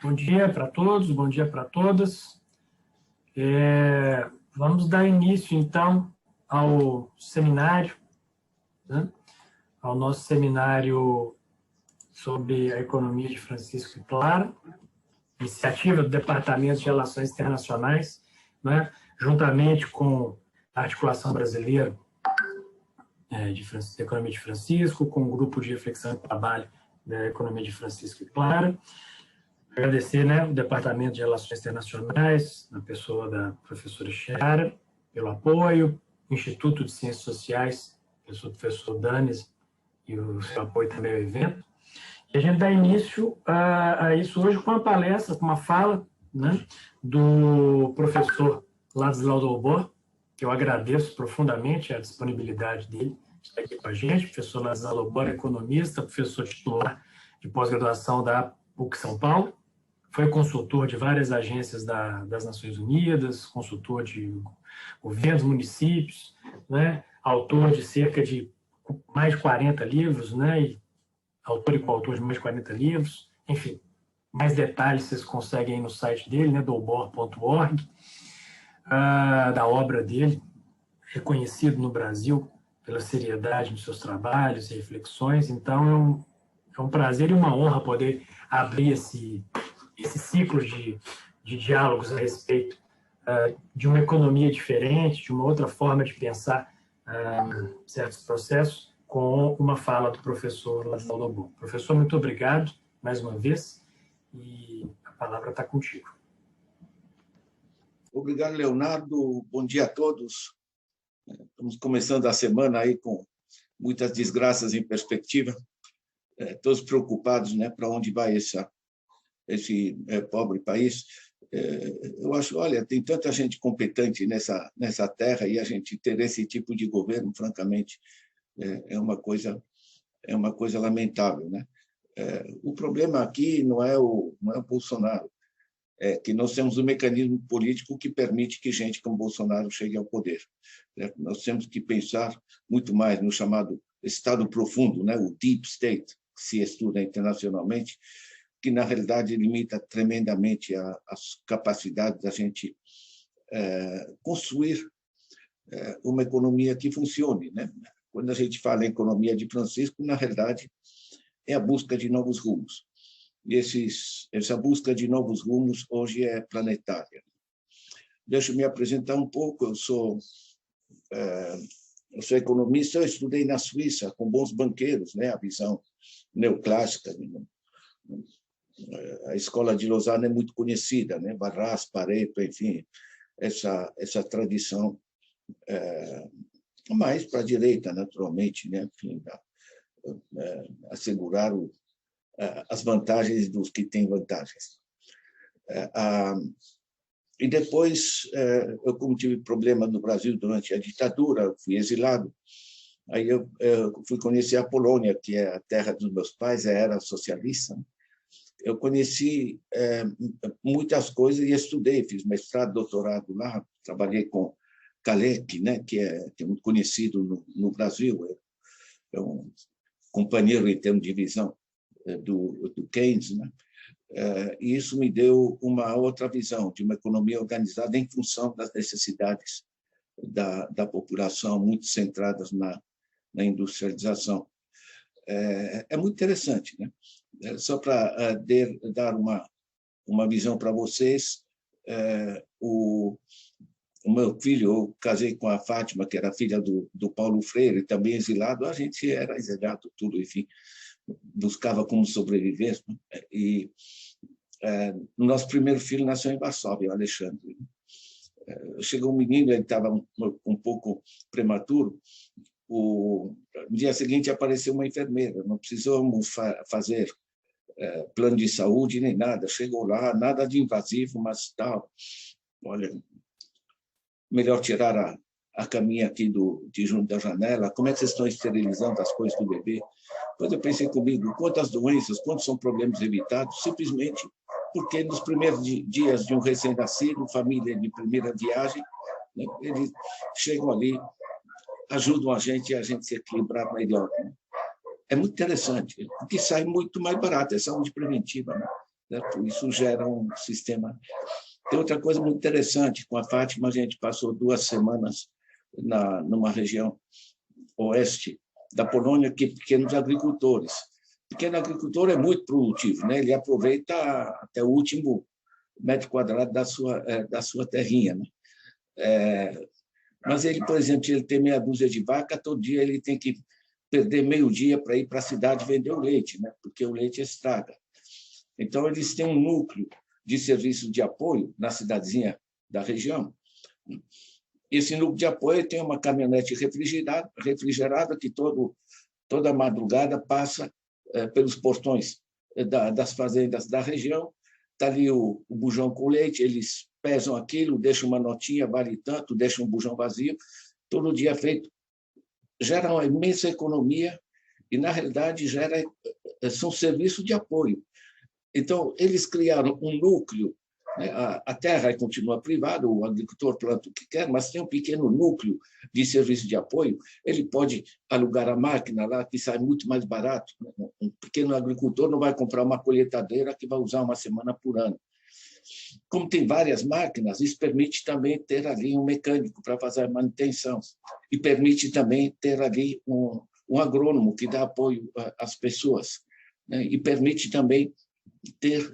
Bom dia para todos, bom dia para todas. Vamos dar início, então, ao seminário, né? Ao nosso seminário sobre a economia de Francisco e Clara, iniciativa do Departamento de Relações Internacionais, né? Juntamente com a Articulação Brasileira de Economia de Francisco, com o Grupo de Reflexão e Trabalho da Economia de Francisco e Clara. Agradecer, o Departamento de Relações Internacionais, na pessoa da professora Chiara, pelo apoio, o Instituto de Ciências Sociais, do professor Danes, e o seu apoio também ao evento. E a gente dá início a isso hoje com uma palestra, com uma fala, do professor Ladislau Dolbor, que eu agradeço profundamente a disponibilidade dele de estar aqui com a gente. O professor Ladislau Dolbor é economista, professor titular de pós-graduação da PUC São Paulo, foi consultor de várias agências das Nações Unidas, consultor de governos, municípios, autor de cerca de mais de 40 livros, e autor e coautor de mais de 40 livros. Enfim, mais detalhes vocês conseguem aí no site dele, dolbor.org, da obra dele, reconhecido no Brasil pela seriedade dos seus trabalhos e reflexões. Então, é um prazer e uma honra poder abrir esse ciclo de diálogos a respeito de uma economia diferente, de uma outra forma de pensar certos processos, com uma fala do professor Ladislau Dolbor. Professor, muito obrigado mais uma vez, e a palavra está contigo. Obrigado, Leonardo. Bom dia a todos. Estamos começando a semana aí com muitas desgraças em perspectiva, todos preocupados, para onde vai esse pobre país. Eu acho, olha, tem tanta gente competente nessa terra, e a gente ter esse tipo de governo, francamente, é uma coisa lamentável, O problema aqui não é o Bolsonaro, é que nós temos um mecanismo político que permite que gente como Bolsonaro chegue ao poder. Nós temos que pensar muito mais no chamado Estado profundo, o Deep State, que se estuda internacionalmente, que, na realidade, limita tremendamente as capacidades da gente construir uma economia que funcione. Quando a gente fala em economia de Francisco, na realidade, é a busca de novos rumos. E essa busca de novos rumos hoje é planetária. Deixa eu me apresentar um pouco. Eu sou economista, eu estudei na Suíça com bons banqueiros, a visão neoclássica. A escola de Lausanne é muito conhecida, Barras, Pareto, enfim, essa tradição, mais para a direita, naturalmente, enfim, assegurar as vantagens dos que têm vantagens. E depois, eu, como tive problema no Brasil durante a ditadura, fui exilado, aí eu fui conhecer a Polônia, que é a terra dos meus pais, era socialista. Eu conheci muitas coisas e estudei, fiz mestrado, doutorado lá, trabalhei com Kalecki, que é muito conhecido no Brasil, é um companheiro em termos de visão do Keynes, e isso me deu uma outra visão de uma economia organizada em função das necessidades da população, muito centradas na industrialização. É muito interessante, Só para dar uma visão para vocês, o meu filho, eu casei com a Fátima, que era filha do Paulo Freire, também exilado. A gente era exilado, tudo, enfim, buscava como sobreviver. E o nosso primeiro filho nasceu em Varsóvia, o Alexandre. Chegou um menino, ele estava um pouco prematuro. No dia seguinte apareceu uma enfermeira, não precisamos fazer plano de saúde nem nada. Chegou lá, nada de invasivo, mas tal. Olha, melhor tirar a caminha aqui de junto da janela. Como é que vocês estão esterilizando as coisas do bebê? Depois eu pensei comigo, quantas doenças, quantos são problemas evitados, simplesmente porque nos primeiros dias de um recém-nascido, família de primeira viagem, eles chegam ali, ajudam a gente se equilibrar melhor. É muito interessante, porque sai muito mais barato, é saúde preventiva. né? Isso gera um sistema. Tem outra coisa muito interessante, com a Fátima a gente passou 2 semanas numa região oeste da Polônia, que pequenos agricultores. O pequeno agricultor é muito produtivo, né? Ele aproveita até o último metro quadrado da sua terrinha, né? Mas ele, por exemplo, ele tem meia dúzia de vaca, todo dia ele tem que perder meio dia para ir para a cidade vender o leite, né? Porque o leite estraga. Então, eles têm um núcleo de serviço de apoio na cidadezinha da região. Esse núcleo de apoio tem uma caminhonete refrigerada que toda madrugada passa pelos portões das fazendas da região. Está ali o bujão com leite, eles pesam aquilo, deixam uma notinha, vale tanto, deixam um bujão vazio, todo dia feito. Gera uma imensa economia e, na realidade, são serviços de apoio. Então, eles criaram um núcleo, né? A terra continua privada, o agricultor planta o que quer, mas tem um pequeno núcleo de serviço de apoio. Ele pode alugar a máquina lá, que sai muito mais barato. Um pequeno agricultor não vai comprar uma colheitadeira que vai usar uma semana por ano. Como tem várias máquinas, isso permite também ter ali um mecânico para fazer a manutenção e permite também ter ali um agrônomo que dá apoio às pessoas, né? E permite também ter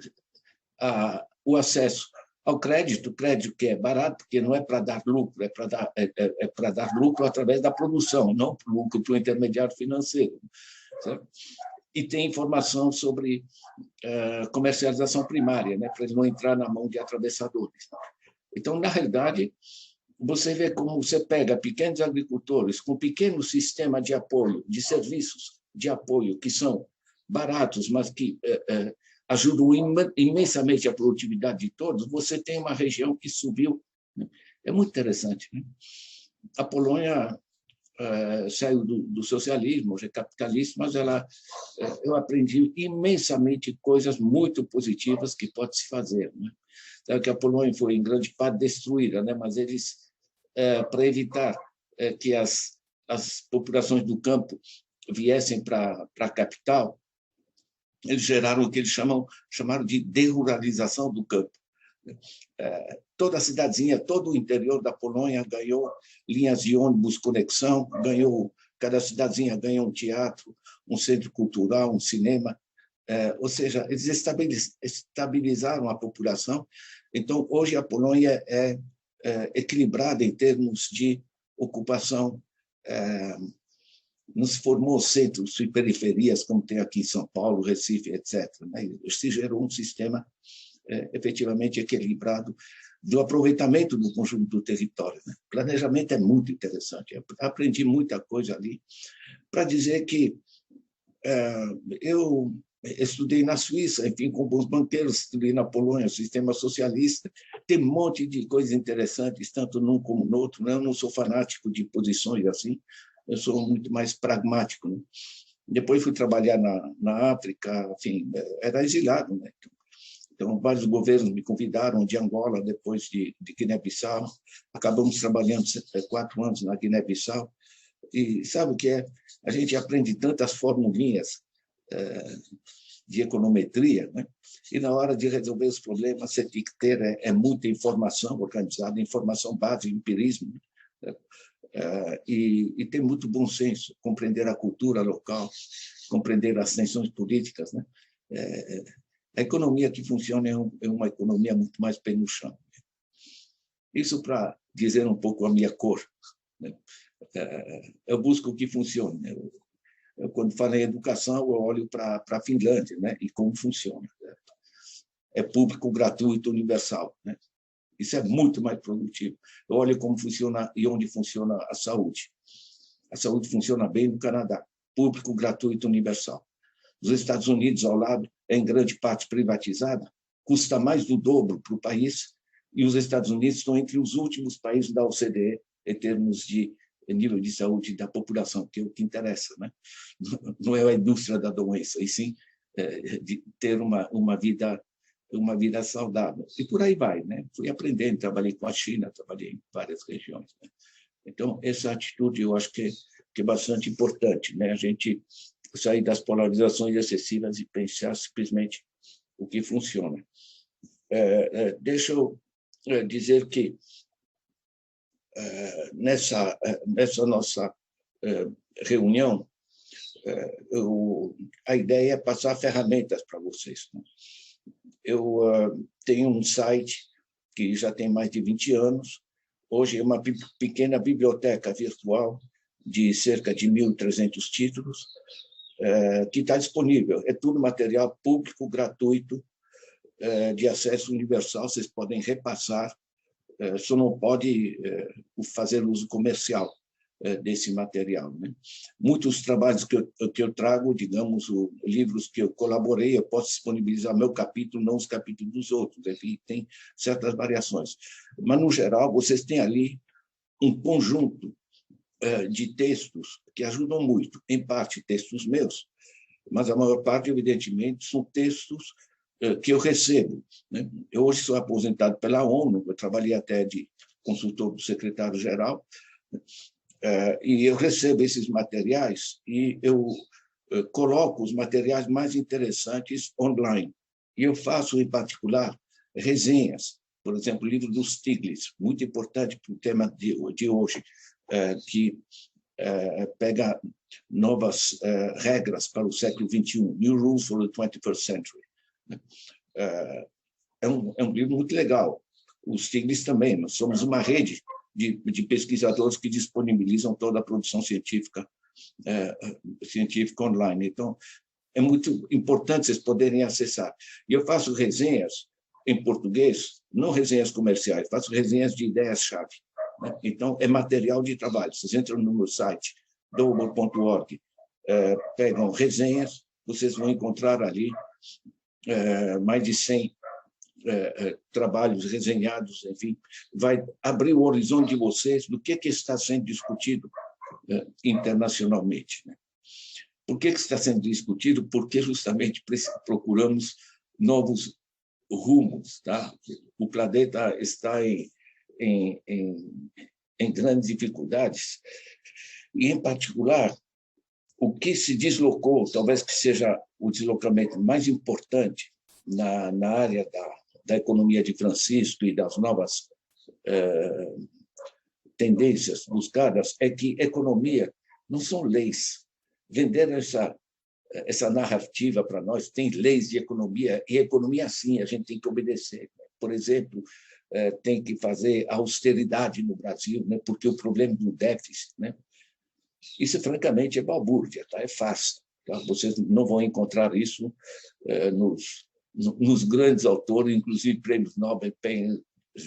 o acesso ao crédito que é barato, porque não é para dar lucro, é para dar lucro através da produção, não lucro para o intermediário financeiro, certo? E tem informação sobre comercialização primária, né, para ele não entrar na mão de atravessadores. Então, na realidade, você vê como você pega pequenos agricultores com pequeno sistema de apoio, de serviços de apoio que são baratos, mas que ajudam imensamente a produtividade de todos, você tem uma região que subiu. Né? É muito interessante. Né? A Polônia saiu do socialismo, hoje é capitalista, mas eu aprendi imensamente coisas muito positivas que pode se fazer. Né? Então, que a Polônia foi, em grande parte, destruída, né? Mas eles, para evitar que as populações do campo viessem para a capital, eles geraram o que eles chamaram de deruralização do campo. Toda a cidadezinha, todo o interior da Polônia ganhou linhas de ônibus conexão, cada cidadezinha ganhou um teatro, um centro cultural, um cinema. Ou seja, eles estabilizaram a população. Então, hoje a Polônia é equilibrada em termos de ocupação. Não se formou centros e periferias, como tem aqui em São Paulo, Recife, etc. Se gerou um sistema efetivamente equilibrado do aproveitamento do conjunto do território. Né? Planejamento é muito interessante. Eu aprendi muita coisa ali para dizer que eu estudei na Suíça, enfim, com bons banqueiros, estudei na Polônia, sistema socialista, tem um monte de coisas interessantes, tanto num como no outro. Né? Eu não sou fanático de posições assim, eu sou muito mais pragmático. Né? Depois fui trabalhar na África, enfim, era exilado. Né? Então, vários governos me convidaram, de Angola, depois de Guiné-Bissau. Acabamos trabalhando 4 anos na Guiné-Bissau. E sabe o que é? A gente aprende tantas formulinhas de econometria, né? E na hora de resolver os problemas, você tem que ter muita informação organizada, informação base, empirismo, né? E ter muito bom senso, compreender a cultura local, compreender as tensões políticas, né? A economia que funciona é uma economia muito mais pé no chão. Isso para dizer um pouco a minha cor. Né? Eu busco o que funcione. Né? Eu, quando falo em educação, eu olho para a Finlândia, né? E como funciona. É público, gratuito, universal. Né? Isso é muito mais produtivo. Eu olho como funciona e onde funciona a saúde. A saúde funciona bem no Canadá. Público, gratuito, universal. Os Estados Unidos, ao lado, é em grande parte privatizada, custa mais do dobro para o país, e os Estados Unidos estão entre os últimos países da OCDE em termos de nível de saúde da população, que é o que interessa. Né? Não é a indústria da doença, e sim de ter uma vida saudável. E por aí vai. Né? Fui aprendendo, trabalhei com a China, trabalhei em várias regiões. Né? Então, essa atitude eu acho que é bastante importante, né? A gente sair das polarizações excessivas e pensar simplesmente o que funciona. Deixa eu dizer que nessa nossa reunião, a ideia é passar ferramentas para vocês. Eu tenho um site que já tem mais de 20 anos. Hoje é uma pequena biblioteca virtual de cerca de 1.300 títulos, que está disponível. É tudo material público, gratuito, de acesso universal. Vocês podem repassar, só não pode fazer uso comercial desse material, né? Muitos trabalhos que eu trago, digamos, livros que eu colaborei, eu posso disponibilizar meu capítulo, não os capítulos dos outros, enfim, tem certas variações. Mas, no geral, vocês têm ali um conjunto de textos que ajudam muito, em parte textos meus, mas a maior parte, evidentemente, são textos que eu recebo, né? Eu hoje sou aposentado pela ONU, eu trabalhei até de consultor do secretário-geral, e eu recebo esses materiais e eu coloco os materiais mais interessantes online. E eu faço, em particular, resenhas. Por exemplo, o livro do Stiglitz, muito importante para o tema de hoje, que pega novas regras para o século XXI, New Rules for the 21st Century. É um livro muito legal. O Stiglitz também, nós somos uma rede de pesquisadores que disponibilizam toda a produção científica online. Então, é muito importante vocês poderem acessar. E eu faço resenhas em português, não resenhas comerciais, faço resenhas de ideias-chave, né? Então, é material de trabalho. Vocês entram no meu site, double.org, pegam resenhas, vocês vão encontrar ali mais de 100 trabalhos resenhados, enfim, vai abrir o horizonte de vocês do que está sendo discutido internacionalmente, né? Por que está sendo discutido? Porque justamente procuramos novos rumos, tá? O planeta está em grandes dificuldades e, em particular, o que se deslocou, talvez que seja o deslocamento mais importante na área da economia de Francisco e das novas tendências buscadas, é que economia não são leis. Venderam essa narrativa para nós, tem leis de economia, e economia, sim, a gente tem que obedecer. Por exemplo, tem que fazer austeridade no Brasil, né, porque o problema do déficit, né, isso, francamente, é balbúrdia, tá? É fácil. Tá? Vocês não vão encontrar isso nos grandes autores, inclusive prêmios Nobel, pega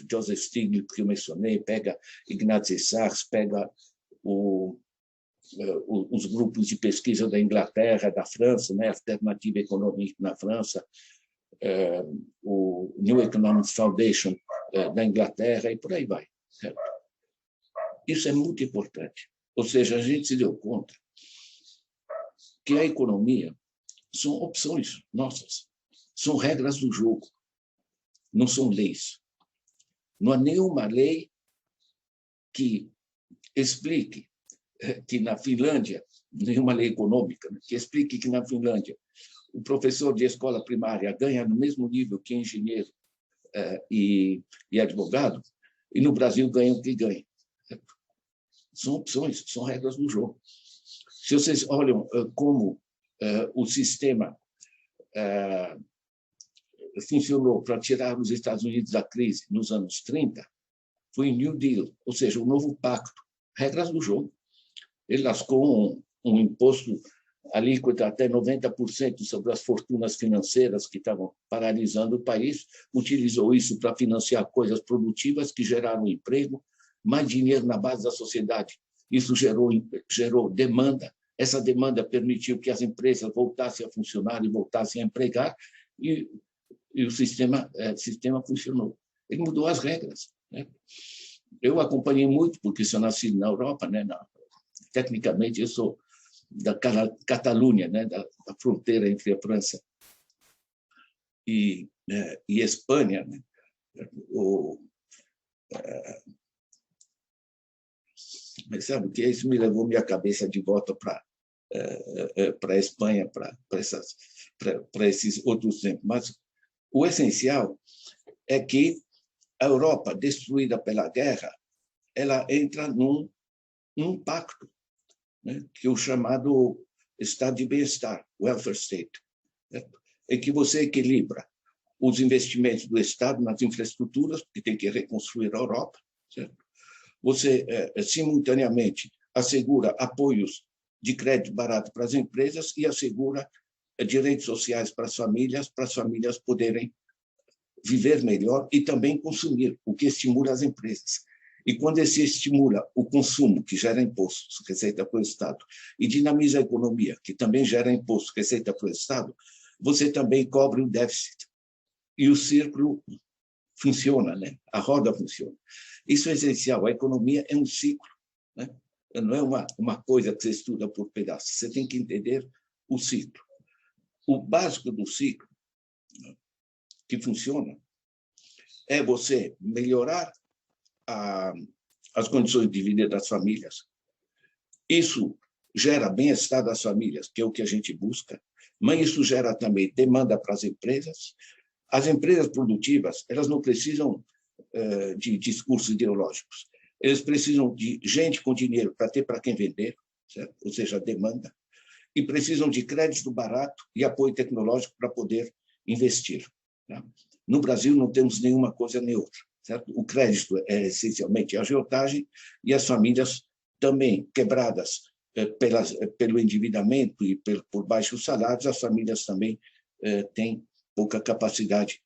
Joseph Stiglitz, que eu mencionei, pega Ignatius Sachs, pega os grupos de pesquisa da Inglaterra, da França, né, Alternativa Econômica na França, o New Economics Foundation da Inglaterra, e por aí vai. Certo? Isso é muito importante. Ou seja, a gente se deu conta que a economia são opções nossas, são regras do jogo, não são leis. Não há nenhuma lei que explique que na Finlândia, nenhuma lei econômica, que explique que na Finlândia o professor de escola primária ganha no mesmo nível que engenheiro e advogado, e no Brasil ganha o que ganha. São opções, são regras do jogo. Se vocês olham como o sistema funcionou para tirar os Estados Unidos da crise nos anos 30, foi o New Deal, ou seja, o novo pacto, regras do jogo. Ele lascou um imposto alíquota até 90% sobre as fortunas financeiras que estavam paralisando o país, utilizou isso para financiar coisas produtivas que geraram emprego, mais dinheiro na base da sociedade. Isso gerou demanda. Essa demanda permitiu que as empresas voltassem a funcionar e voltassem a empregar, e o sistema funcionou. Ele mudou as regras, né? Eu acompanhei muito, porque sou nascido na Europa, né? Tecnicamente, eu sou da Catalunha, né? Da fronteira entre a França e Espanha, né? Mas sabe o que? Isso me levou minha cabeça de volta para a Espanha, para esses outros tempos. Mas O essencial é que a Europa, destruída pela guerra, ela entra num pacto, né, que é o chamado estado de bem-estar, welfare state, certo? Em que você equilibra os investimentos do Estado nas infraestruturas, porque tem que reconstruir a Europa, certo? Você, simultaneamente, assegura apoios de crédito barato para as empresas e assegura direitos sociais para as famílias poderem viver melhor e também consumir, o que estimula as empresas. E quando se estimula o consumo, que gera impostos, receita para o Estado, e dinamiza a economia, que também gera imposto, receita para o Estado, você também cobre o déficit. E o círculo funciona, né? A roda funciona. Isso é essencial. A economia é um ciclo, né? Não é uma coisa que você estuda por pedaços. Você tem que entender o ciclo. O básico do ciclo, que funciona, é você melhorar as condições de vida das famílias. Isso gera bem-estar das famílias, que é o que a gente busca, mas isso gera também demanda para as empresas. As empresas produtivas, elas não precisam de discursos ideológicos. Eles precisam de gente com dinheiro para ter para quem vender, certo? Ou seja, demanda, e precisam de crédito barato e apoio tecnológico para poder investir. Tá? No Brasil, não temos nenhuma coisa nem outra. Certo? O crédito é essencialmente a agiotagem e as famílias também quebradas pelo endividamento e por baixos salários, as famílias também têm pouca capacidade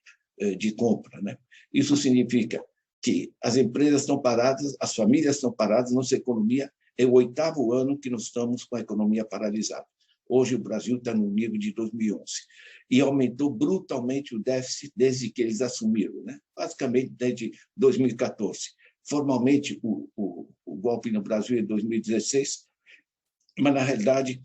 de compra, né? Isso significa que as empresas estão paradas, as famílias estão paradas, nossa economia é o 8º ano que nós estamos com a economia paralisada. Hoje o Brasil está no nível de 2011 e aumentou brutalmente o déficit desde que eles assumiram, né? Basicamente desde 2014. Formalmente, o golpe no Brasil é em 2016, mas, na realidade,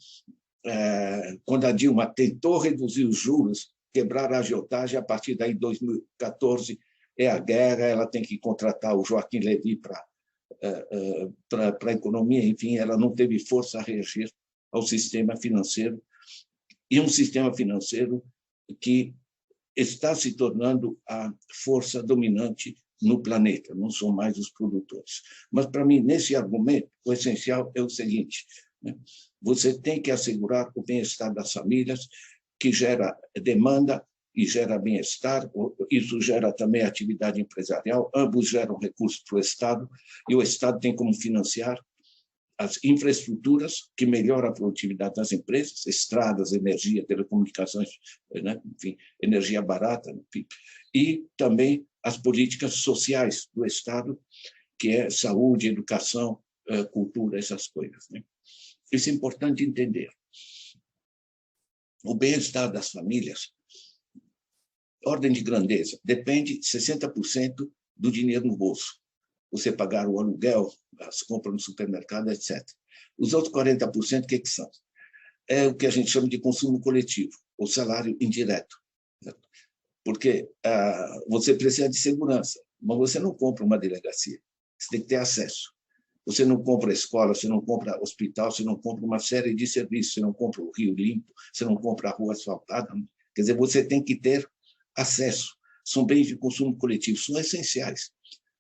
quando a Dilma tentou reduzir os juros, quebrar a agiotagem, a partir daí, 2014, é a guerra, ela tem que contratar o Joaquim Levy para a economia, enfim, ela não teve força a reagir ao sistema financeiro, e um sistema financeiro que está se tornando a força dominante no planeta, não são mais os produtores. Mas, para mim, nesse argumento, o essencial é o seguinte, né? Você tem que assegurar o bem-estar das famílias, que gera demanda e gera bem-estar, isso gera também atividade empresarial, ambos geram recursos para o Estado, e o Estado tem como financiar as infraestruturas que melhoram a produtividade das empresas, estradas, energia, telecomunicações, né? Enfim, energia barata, enfim, e também as políticas sociais do Estado, que é saúde, educação, cultura, essas coisas, né? Isso é importante entender. O bem-estar das famílias, ordem de grandeza, depende de 60% do dinheiro no bolso. Você pagar o aluguel, as compras no supermercado, etc. Os outros 40%, o que são? É o que a gente chama de consumo coletivo, ou salário indireto. Porque você precisa de segurança, mas você não compra uma delegacia, você tem que ter acesso. Você não compra escola, você não compra hospital, você não compra uma série de serviços, você não compra o rio limpo, você não compra a rua asfaltada. Quer dizer, você tem que ter acesso. São bens de consumo coletivo, são essenciais.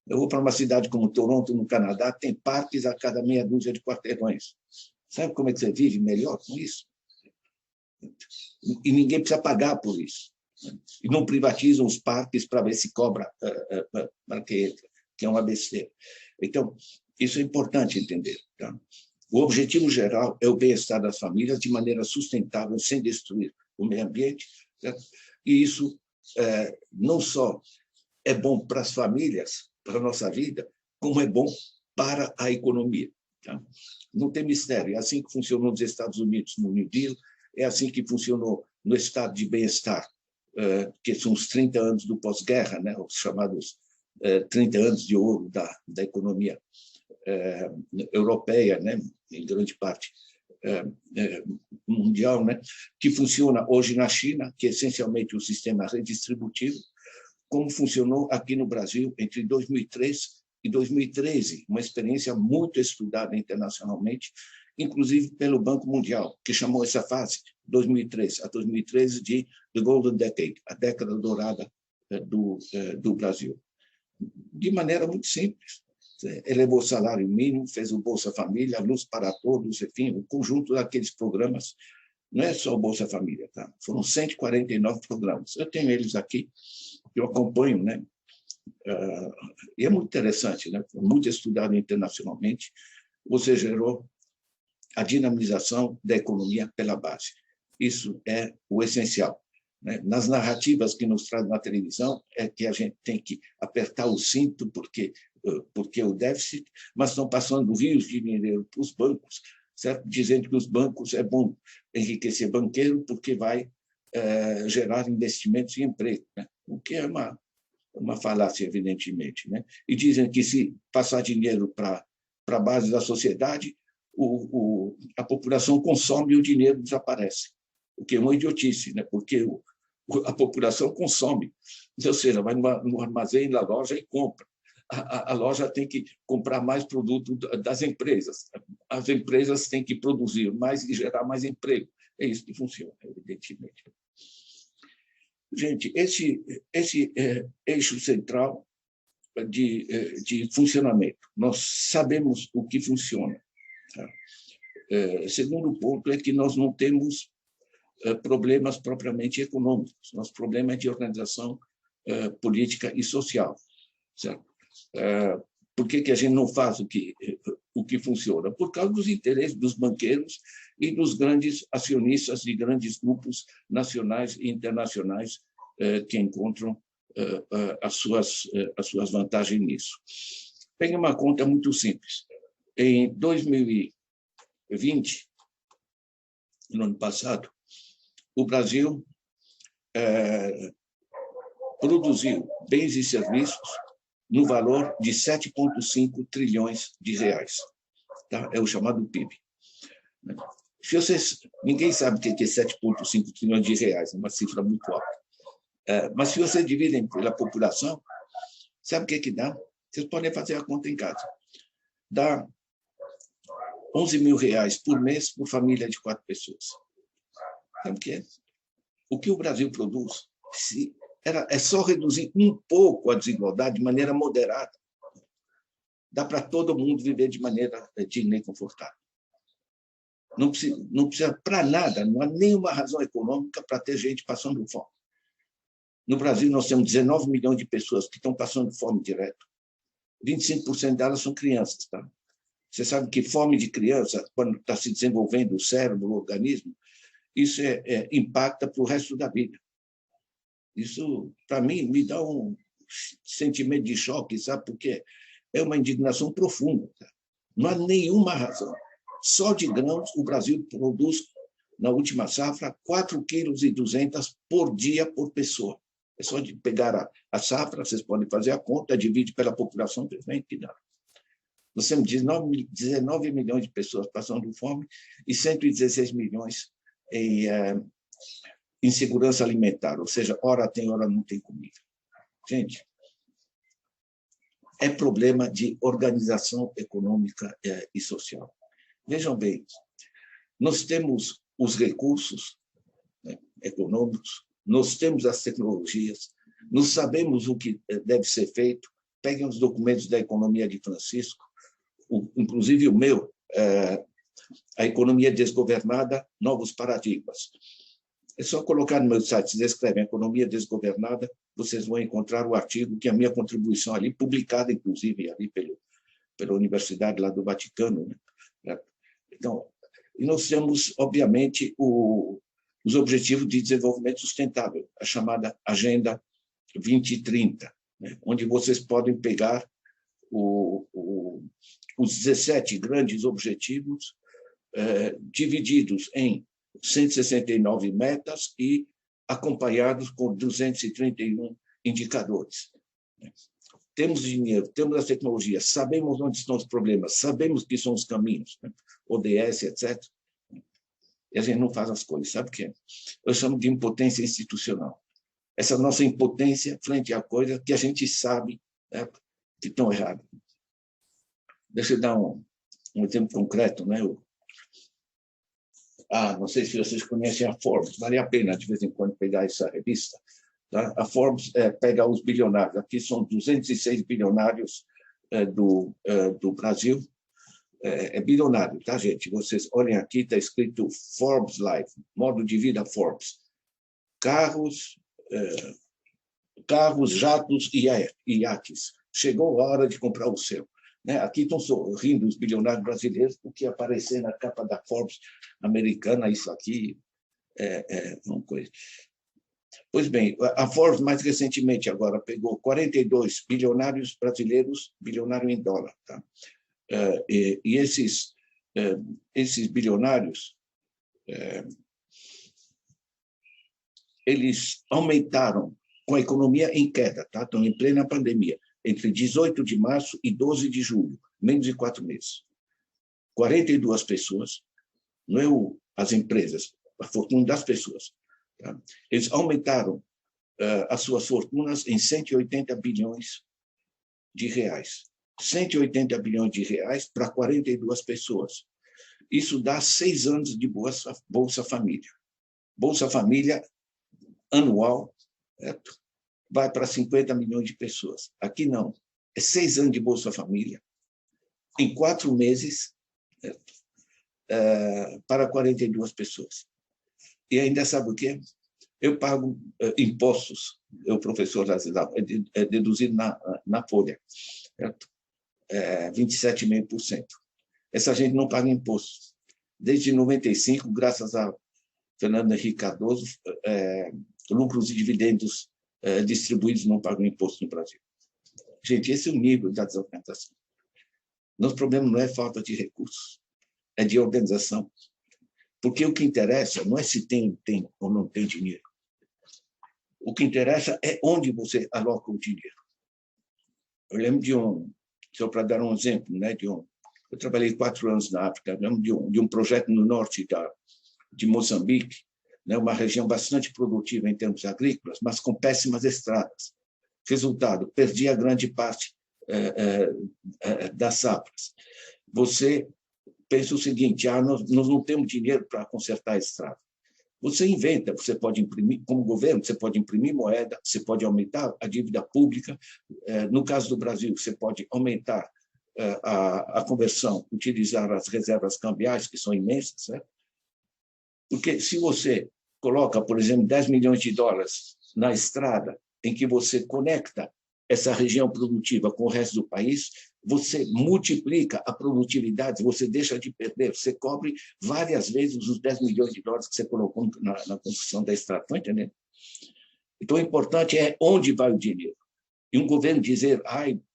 Eu vou para uma cidade como Toronto, no Canadá, tem parques a cada meia dúzia de quarteirões. Sabe como é que você vive melhor com isso? E ninguém precisa pagar por isso. E não privatizam os parques para ver se cobra para que entra, que é uma besteira. Então, isso é importante entender. Tá? O objetivo geral é o bem-estar das famílias de maneira sustentável, sem destruir o meio ambiente. Certo? E isso não só é bom para as famílias, para a nossa vida, como é bom para a economia. Tá? Não tem mistério. É assim que funcionou nos Estados Unidos no New Deal, é assim que funcionou no estado de bem-estar, que são os 30 anos do pós-guerra, né? Os chamados 30 anos de ouro da economia europeia, né? Em grande parte mundial, né? Que funciona hoje na China, que é essencialmente um sistema redistributivo, como funcionou aqui no Brasil entre 2003 e 2013, uma experiência muito estudada internacionalmente, inclusive pelo Banco Mundial, que chamou essa fase, 2003 a 2013, de The Golden Decade, a década dourada do Brasil. De maneira muito simples. Elevou o salário mínimo, fez o Bolsa Família, a Luz para Todos, enfim, o conjunto daqueles programas. Não é só o Bolsa Família, tá? Foram 149 programas. Eu tenho eles aqui, eu acompanho, né? E é muito interessante, né? Foi muito estudado internacionalmente. Você gerou a dinamização da economia pela base. Isso é o essencial. Né? Nas narrativas que nos traz na televisão, é que a gente tem que apertar o cinto porque o déficit, mas estão passando rios de dinheiro para os bancos, certo? Dizendo que os bancos é bom enriquecer banqueiro porque vai gerar investimentos e emprego, né? O que é uma falácia, evidentemente, né? E dizem que se passar dinheiro para a base da sociedade, a população consome e o dinheiro desaparece, o que é uma idiotice, né? Porque a população consome, ou seja, vai no armazém, na loja e compra. A loja tem que comprar mais produto das empresas, as empresas têm que produzir mais e gerar mais emprego. É isso que funciona, evidentemente. Gente, esse eixo central de funcionamento, nós sabemos o que funciona. Tá? Segundo ponto é que nós não temos problemas propriamente econômicos, nosso problema é de organização política e social. Certo? Por que a gente não faz o que funciona? Por causa dos interesses dos banqueiros e dos grandes acionistas de grandes grupos nacionais e internacionais que encontram as suas vantagens nisso. Pegue uma conta muito simples. Em 2020, no ano passado, o Brasil produziu bens e serviços no valor de 7,5 trilhões de reais. Tá? É o chamado PIB. Ninguém sabe o que é 7,5 trilhões de reais, é uma cifra muito alta. Mas se vocês dividem pela população, sabe o que dá? Vocês podem fazer a conta em casa. Dá 11 mil reais por mês por família de 4 pessoas. Sabe o que é? O que o Brasil produz? É só reduzir um pouco a desigualdade de maneira moderada. Dá para todo mundo viver de maneira digna e confortável. Não precisa para nada, não há nenhuma razão econômica para ter gente passando fome. No Brasil, nós temos 19 milhões de pessoas que estão passando fome direto. 25% delas são crianças. Tá? Você sabe que fome de criança, quando está se desenvolvendo o cérebro, o organismo, isso impacta para o resto da vida. Isso, para mim, me dá um sentimento de choque, sabe? Porque é uma indignação profunda. Tá? Não há nenhuma razão. Só de grãos, o Brasil produz, na última safra, 4,2 kg por dia por pessoa. É só de pegar a safra, vocês podem fazer a conta, divide pela população, vem que dá. Nós temos 19 milhões de pessoas passando fome e 116 milhões em insegurança alimentar, ou seja, ora tem, ora não tem comida. Gente, é problema de organização econômica e social. Vejam bem, nós temos os recursos econômicos, nós temos as tecnologias, nós sabemos o que deve ser feito. Peguem os documentos da economia de Francisco, inclusive o meu, a economia desgovernada, novos paradigmas. É só colocar no meu site, vocês escrevem economia desgovernada, vocês vão encontrar o artigo que é a minha contribuição ali, publicada, inclusive, ali pela Universidade lá do Vaticano. Né? Então, nós temos, obviamente, os Objetivos de Desenvolvimento Sustentável, a chamada Agenda 2030, né? Onde vocês podem pegar os 17 grandes objetivos divididos em 169 metas e acompanhados com 231 indicadores. Temos dinheiro, temos as tecnologias, sabemos onde estão os problemas, sabemos que são os caminhos, né? ODS, etc. E a gente não faz as coisas, sabe o que é? Eu chamo de impotência institucional. Essa nossa impotência frente a coisas que a gente sabe, né, que estão erradas. Deixa eu dar um exemplo concreto. Né? Não sei se vocês conhecem a Forbes, vale a pena de vez em quando pegar essa revista. Tá? A Forbes pega os bilionários. Aqui são 206 bilionários do Brasil. É bilionário, tá, gente? Vocês olhem aqui, está escrito Forbes Life, modo de vida Forbes. Carros, jatos e iates. Chegou a hora de comprar o seu. Né? Aqui estão sorrindo os bilionários brasileiros, porque aparecer na capa da Forbes americana, isso aqui é uma coisa. Pois bem, a Forbes, mais recentemente, agora pegou 42 bilionários brasileiros, bilionário em dólar. Tá? E esses bilionários, eles aumentaram com a economia em queda, tá? Estão em plena pandemia, entre 18 de março e 12 de julho, menos de 4 meses. 42 pessoas, não é as empresas, a fortuna das pessoas. Tá? Eles aumentaram as suas fortunas em 180 bilhões de reais. 180 bilhões de reais para 42 pessoas. Isso dá 6 anos de Bolsa Família. Bolsa Família anual, certo? Vai para 50 milhões de pessoas. Aqui não. É 6 anos de Bolsa Família, em 4 meses, certo? Para 42 pessoas. E ainda sabe o quê? Eu pago impostos, o professor Lazidal, é deduzido na folha, certo? 27,5%. Essa gente não paga imposto. Desde 95, graças a Fernando Henrique Cardoso, lucros e dividendos distribuídos não pagam imposto no Brasil. Gente, esse é o nível da desorganização. Nosso problema não é falta de recursos, é de organização. Porque o que interessa não é se tem ou não tem dinheiro. O que interessa é onde você aloca o dinheiro. Eu lembro só para dar um exemplo, né, eu trabalhei 4 anos na África, lembro de um projeto no norte de Moçambique, né, uma região bastante produtiva em termos agrícolas, mas com péssimas estradas. Resultado, perdi a grande parte das safras. Você pensa o seguinte, nós não temos dinheiro para consertar a estrada. Você inventa, você pode imprimir, como governo, você pode imprimir moeda, você pode aumentar a dívida pública. No caso do Brasil, você pode aumentar a conversão, utilizar as reservas cambiais, que são imensas, certo? Porque se você coloca, por exemplo, 10 milhões de dólares na estrada, em que você conecta essa região produtiva com o resto do país, você multiplica a produtividade, você deixa de perder, você cobre várias vezes os 10 milhões de dólares que você colocou na construção da estrada. Estão entendendo? Então, o importante é onde vai o dinheiro. E um governo dizer,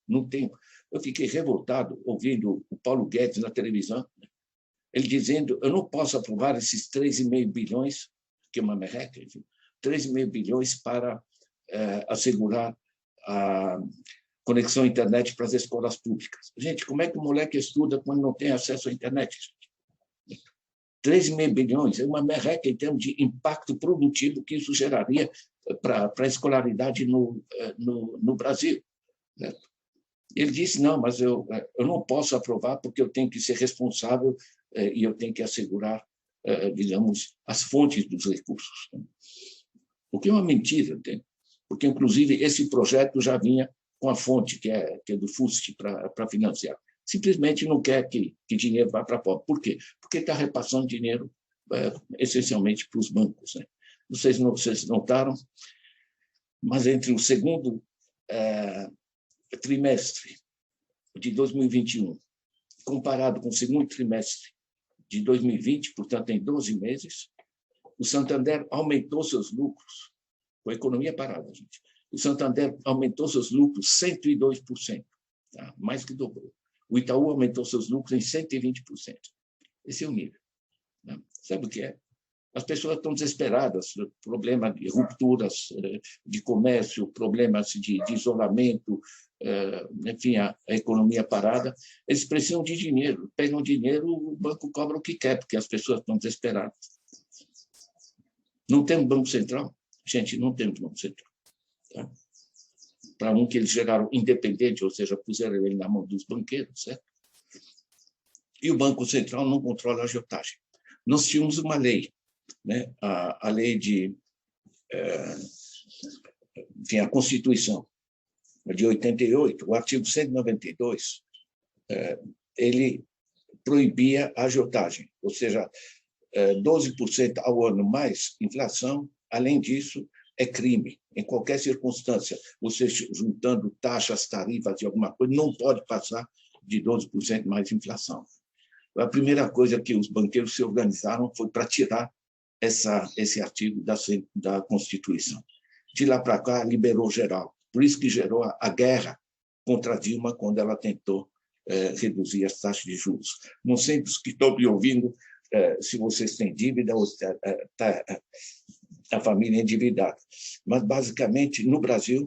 não tem. Eu fiquei revoltado ouvindo o Paulo Guedes na televisão, ele dizendo, eu não posso aprovar esses 3,5 bilhões, que é uma merreca, 3,5 bilhões para assegurar a conexão à internet para as escolas públicas. Gente, como é que o moleque estuda quando não tem acesso à internet? 3,5 bilhões é uma merreca em termos de impacto produtivo que isso geraria para a escolaridade no Brasil. Certo? Ele disse, não, mas eu não posso aprovar porque eu tenho que ser responsável e eu tenho que assegurar, digamos, as fontes dos recursos. O que é uma mentira, entende? Porque, inclusive, esse projeto já vinha com a fonte, que é do FUST, para financiar. Simplesmente não quer que dinheiro vá para a pobre. Por quê? Porque está repassando dinheiro essencialmente para os bancos. Né? Não sei se vocês notaram, mas entre o segundo trimestre de 2021, comparado com o segundo trimestre de 2020, portanto, em 12 meses, o Santander aumentou seus lucros, com a economia parada, gente. O Santander aumentou seus lucros 102%, tá? Mais que dobrou. O Itaú aumentou seus lucros em 120%. Esse é o nível. Né? Sabe o que é? As pessoas estão desesperadas, problema de rupturas de comércio, problemas de isolamento, enfim, a economia parada. Eles precisam de dinheiro. Pegam dinheiro, o banco cobra o que quer, porque as pessoas estão desesperadas. Não temos Banco Central? Gente, não temos Banco Central. Tá? Para que eles geraram independente, ou seja, puseram ele na mão dos banqueiros, certo? E o Banco Central não controla a agiotagem. Nós tínhamos uma lei, né? A lei de enfim, a Constituição de 88, o artigo 192, ele proibia a agiotagem, ou seja, 12% ao ano mais inflação. Além disso, é crime, em qualquer circunstância. Você juntando taxas, tarifas de alguma coisa, não pode passar de 12% mais inflação. A primeira coisa que os banqueiros se organizaram foi para tirar esse artigo da Constituição. De lá para cá, liberou geral. Por isso que gerou a guerra contra a Dilma quando ela tentou reduzir as taxas de juros. Não sei dos que estão me ouvindo se vocês têm dívida ou a família é endividada. Mas, basicamente, no Brasil,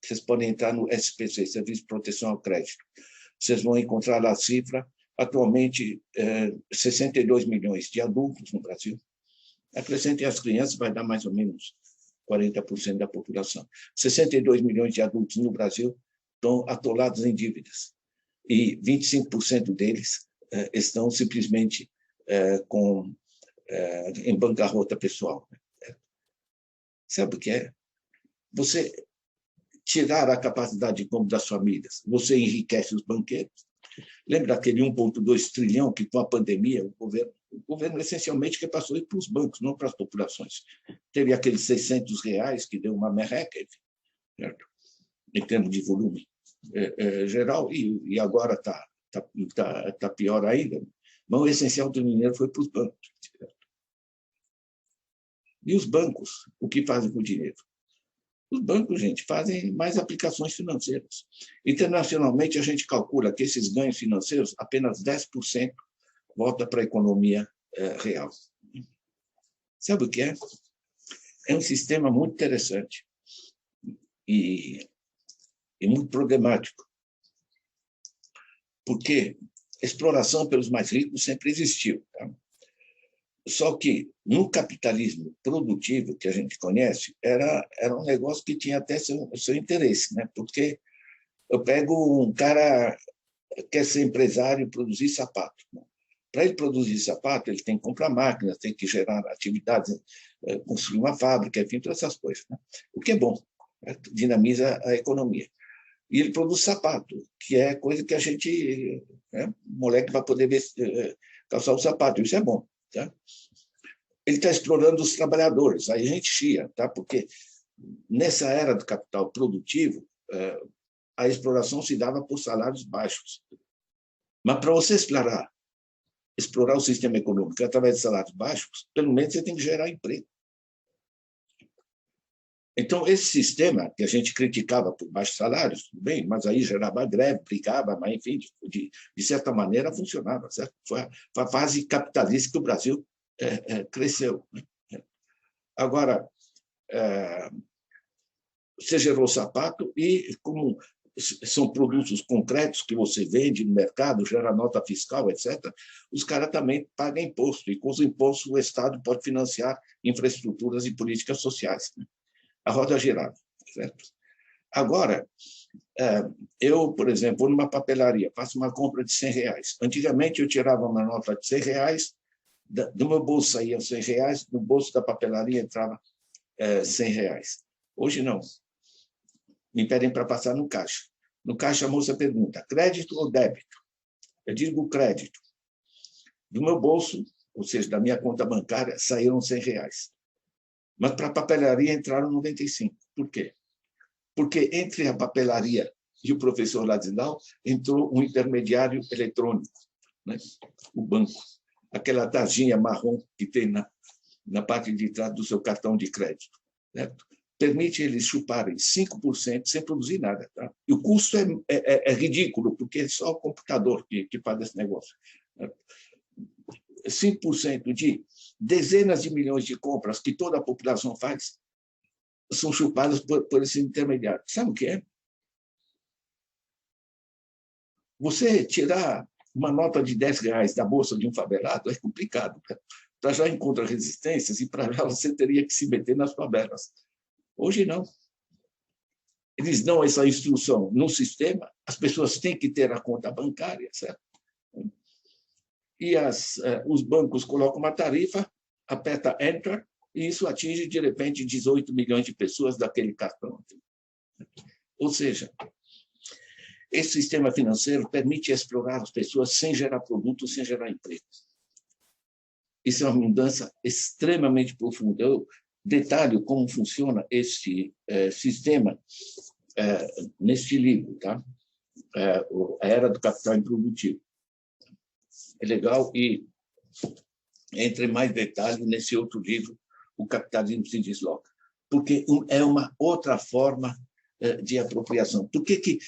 vocês podem entrar no SPC, Serviço de Proteção ao Crédito. Vocês vão encontrar lá a cifra, atualmente, 62 milhões de adultos no Brasil. Acrescentem as crianças, vai dar mais ou menos 40% da população. 62 milhões de adultos no Brasil estão atolados em dívidas. E 25% deles estão simplesmente em bancarrota pessoal. Sabe o que é? Você tirar a capacidade de compra das famílias, você enriquece os banqueiros. Lembra aquele 1,2 trilhão que, com a pandemia, o governo essencialmente que passou para os bancos, não para as populações. Teve aqueles R$600 que deu uma merreca, certo? Em termos de volume geral, e agora está pior ainda. Mas o essencial do dinheiro foi para os bancos. Certo? E os bancos, o que fazem com o dinheiro? Os bancos, gente, fazem mais aplicações financeiras. Internacionalmente, a gente calcula que esses ganhos financeiros, apenas 10% volta para a economia real. Sabe o que é? É um sistema muito interessante e muito problemático, porque a exploração pelos mais ricos sempre existiu. Tá? Só que, no capitalismo produtivo que a gente conhece, era um negócio que tinha até seu interesse, né? Porque eu pego um cara que quer ser empresário e produzir sapato. Né? Para ele produzir sapato, ele tem que comprar máquinas, tem que gerar atividades, construir uma fábrica, enfim, todas essas coisas. Né? O que é bom, né? Dinamiza a economia. E ele produz sapato, que é coisa que a gente, né? O moleque vai poder calçar o sapato, isso é bom. Tá? Ele está explorando os trabalhadores, aí a gente chia, tá? Porque nessa era do capital produtivo, a exploração se dava por salários baixos. Mas para você explorar o sistema econômico através de salários baixos, pelo menos você tem que gerar emprego. Então, esse sistema que a gente criticava por baixos salários, tudo bem, mas aí gerava greve, brigava, mas, enfim, de certa maneira funcionava. Certo? Foi a fase capitalista que o Brasil cresceu. Né? Agora, você gerou sapato e, como são produtos concretos que você vende no mercado, gera nota fiscal, etc., os caras também pagam imposto, e com os impostos o Estado pode financiar infraestruturas e políticas sociais. Né? A roda girava, certo? Agora, eu, por exemplo, vou numa papelaria, faço uma compra de R$100. Antigamente, eu tirava uma nota de R$100, do meu bolso saía R$100, no bolso da papelaria entrava R$100. Hoje, não. Me pedem para passar no caixa. No caixa, a moça pergunta, crédito ou débito? Eu digo crédito. Do meu bolso, ou seja, da minha conta bancária, saíram R$100. Mas para a papelaria entraram 95. Por quê? Porque entre a papelaria e o professor Ladislau entrou um intermediário eletrônico, né? O banco. Aquela tarjinha marrom que tem na parte de trás do seu cartão de crédito. Certo? Permite eles chuparem 5% sem produzir nada. Tá? E o custo é ridículo, porque é só o computador que faz esse negócio. Certo? 5% de dezenas de milhões de compras que toda a população faz são chupadas por esse intermediário. Sabe o que é? Você tirar uma nota de R$10 da bolsa de um favelado é complicado. Para já encontra resistências e para já você teria que se meter nas favelas. Hoje não. Eles dão essa instrução no sistema, as pessoas têm que ter a conta bancária, certo? E os bancos colocam uma tarifa, aperta Enter, e isso atinge, de repente, 18 milhões de pessoas daquele cartão. Ou seja, esse sistema financeiro permite explorar as pessoas sem gerar produtos, sem gerar emprego. Isso é uma mudança extremamente profunda. Eu detalho como funciona esse sistema neste livro, tá? A Era do Capital Improdutivo. É legal e entre mais detalhes nesse outro livro, O Capitalismo se Desloca, porque é uma outra forma de apropriação. Por que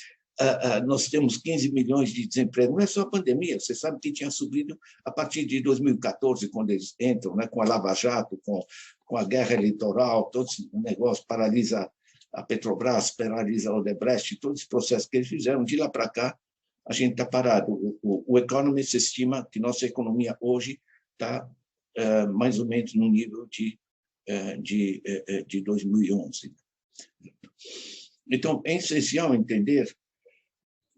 nós temos 15 milhões de desemprego? Não é só a pandemia, você sabe que tinha subido a partir de 2014, quando eles entram, né, com a Lava Jato, com a guerra eleitoral, todo esse negócio, paralisa a Petrobras, paralisa a Odebrecht, todo esse processo que eles fizeram. De lá para cá, a gente está parado. O Economist estima que nossa economia hoje está mais ou menos no nível de 2011. Então, é essencial entender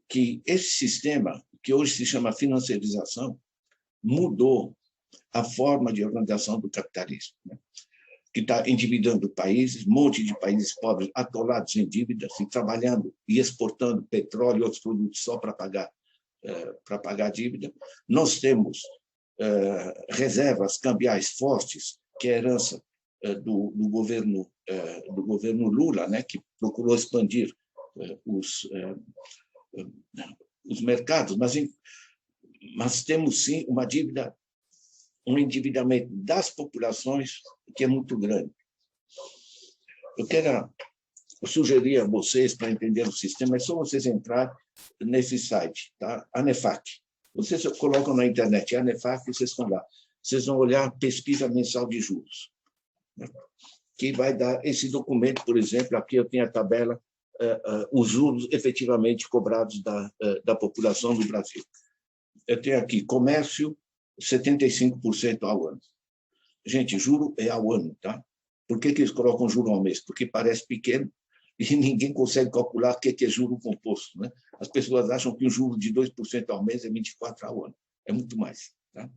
que esse sistema, que hoje se chama financiarização, mudou a forma de organização do capitalismo, né? Que está endividando países, um monte de países pobres atolados em dívidas, e trabalhando e exportando petróleo e outros produtos só para pagar a dívida. Nós temos reservas cambiais fortes, que é a herança do governo Lula, né, que procurou expandir os mercados, mas temos sim uma dívida, um endividamento das populações que é muito grande. Eu quero sugerir a vocês, para entender o sistema, é só vocês entrarem nesse site, tá? ANEFAC. Vocês colocam na internet ANEFAC, vocês estão lá. Vocês vão olhar a pesquisa mensal de juros, né? Que vai dar esse documento, por exemplo, aqui eu tenho a tabela, os juros efetivamente cobrados da população do Brasil. Eu tenho aqui comércio, 75% ao ano. Gente, juro é ao ano, tá? Por que eles colocam juro ao mês? Porque parece pequeno e ninguém consegue calcular o que é juro composto, né? As pessoas acham que o juro de 2% ao mês é 24 ao ano. É muito mais, tá?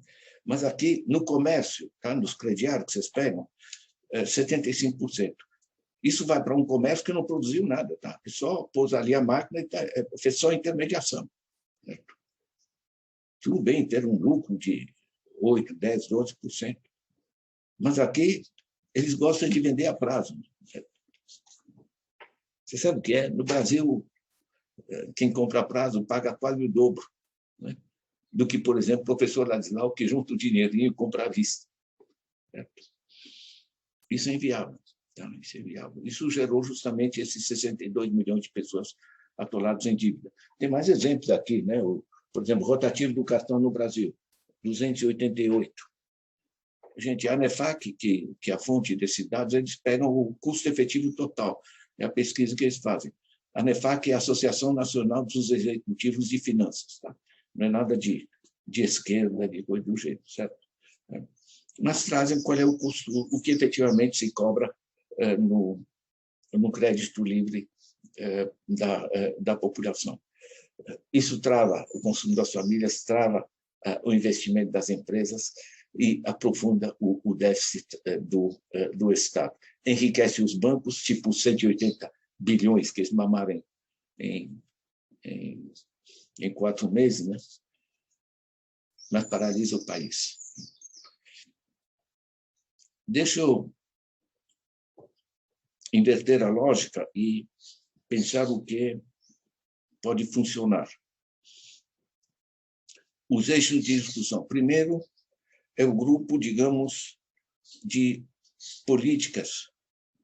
Mas aqui, no comércio, tá? Nos crediários que vocês pegam, 75%. Isso vai para um comércio que não produziu nada, tá? É só pôs ali a máquina e fez só intermediação, certo? Tudo bem ter um lucro de 8%, 10%, 12%. Mas aqui eles gostam de vender a prazo. Certo? Você sabe o que é? No Brasil, quem compra a prazo paga quase o dobro, né, do que, por exemplo, o professor Ladislau, que junta o dinheirinho e compra à vista. Certo? Isso é inviável. Tá? Isso é inviável. Isso gerou justamente esses 62 milhões de pessoas atoladas em dívida. Tem mais exemplos aqui, né? Por exemplo, rotativo do cartão no Brasil, 288. Gente, a ANEFAC, que é a fonte desses dados, eles pegam o custo efetivo total. É a pesquisa que eles fazem. A ANEFAC é a Associação Nacional dos Executivos de Finanças. Tá? Não é nada de esquerda, de coisa do jeito, certo? Mas trazem qual é o custo, o que efetivamente se cobra no crédito livre da população. Isso trava o consumo das famílias, trava o investimento das empresas e aprofunda o déficit do Estado. Enriquece os bancos, tipo 180 bilhões que eles mamaram em 4 meses, né? Mas paralisa o país. Deixa eu inverter a lógica e pensar o que pode funcionar. Os eixos de discussão. Primeiro, é o grupo, digamos, de políticas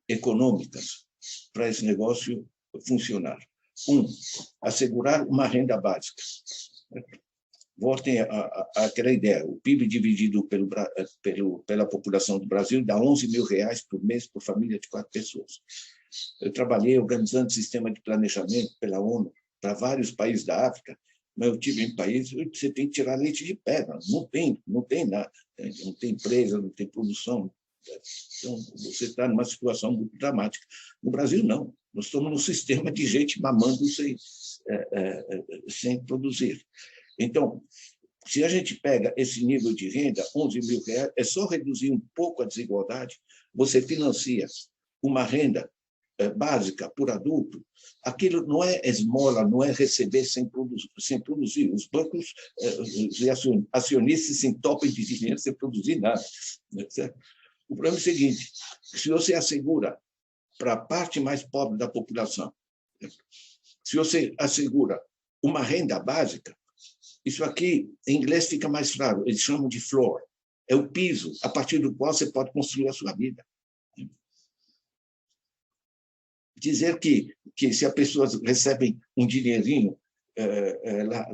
econômicas para esse negócio funcionar. Assegurar uma renda básica. Voltem àquela ideia, o PIB dividido pela população do Brasil dá R$11.000 por mês por família de 4 pessoas. Eu trabalhei organizando sistema de planejamento pela ONU para vários países da África, mas eu tive em países onde você tem que tirar leite de pedra, não tem nada, não tem empresa, não tem produção. Então, você está numa situação muito dramática. No Brasil, não. Nós estamos num sistema de gente mamando sem produzir. Então, se a gente pega esse nível de renda, R$11.000, é só reduzir um pouco a desigualdade, você financia uma renda básica por adulto, aquilo não é esmola, não é receber sem produzir. Os bancos e acionistas se entopem de dinheiro sem produzir nada. Certo? O problema é o seguinte, se você assegura para a parte mais pobre da população, se você assegura uma renda básica, isso aqui, em inglês, fica mais claro, eles chamam de floor, é o piso a partir do qual você pode construir a sua vida. Dizer que se as pessoas recebem um dinheirinho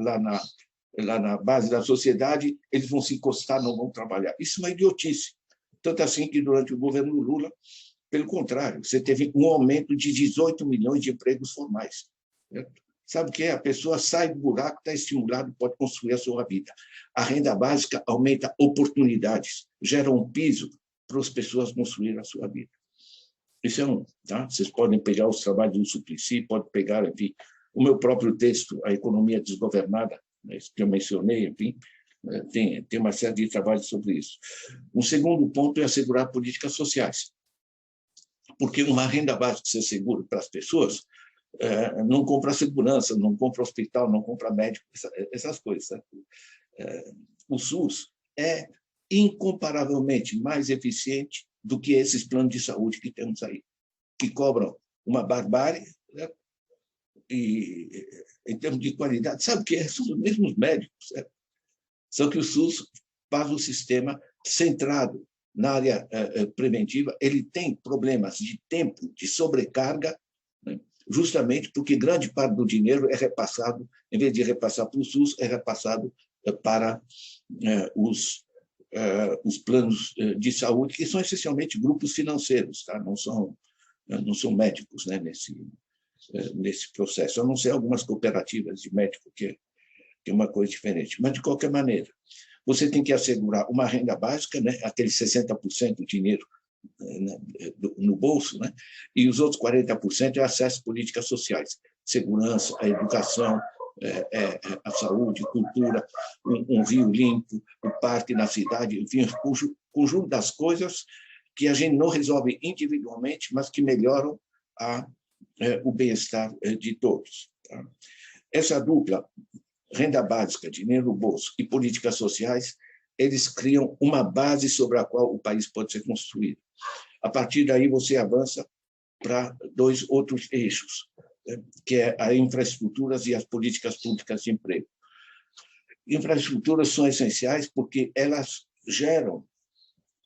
lá na base da sociedade, eles vão se encostar, não vão trabalhar. Isso é uma idiotice. Tanto assim que, durante o governo Lula, pelo contrário, você teve um aumento de 18 milhões de empregos formais. Certo? Sabe o que é? A pessoa sai do buraco, está estimulada, pode construir a sua vida. A renda básica aumenta oportunidades, gera um piso para as pessoas construírem a sua vida. Isso é um. Tá? Vocês podem pegar os trabalhos do Suplicy, podem pegar, enfim, o meu próprio texto, A Economia Desgovernada, né, que eu mencionei, enfim, tem uma série de trabalhos sobre isso. Um segundo ponto é assegurar políticas sociais. Porque uma renda básica que você segura para as pessoas não compra segurança, não compra hospital, não compra médico, essas coisas. Tá? O SUS é incomparavelmente mais eficiente do que esses planos de saúde que temos aí, que cobram uma barbárie, né? E, em termos de qualidade, sabe o que é? São os mesmos médicos. Certo? Só que o SUS faz um sistema centrado na área preventiva, ele tem problemas de tempo, de sobrecarga, né? Justamente porque grande parte do dinheiro é repassado, em vez de repassar para o SUS, é repassado para os planos de saúde, que são essencialmente grupos financeiros, tá? Não são médicos, né, nesse processo, a não ser algumas cooperativas de médicos, que é uma coisa diferente. Mas, de qualquer maneira, você tem que assegurar uma renda básica, né, aquele 60% do dinheiro no bolso, né, e os outros 40% é acesso a políticas sociais, segurança, a educação, a saúde, cultura, um rio limpo, o parque na cidade, enfim, o conjunto das coisas que a gente não resolve individualmente, mas que melhoram o bem-estar de todos. Tá? Essa dupla, renda básica, dinheiro no bolso e políticas sociais, eles criam uma base sobre a qual o país pode ser construído. A partir daí, você avança para dois outros eixos, que é as infraestruturas e as políticas públicas de emprego. Infraestruturas são essenciais porque elas geram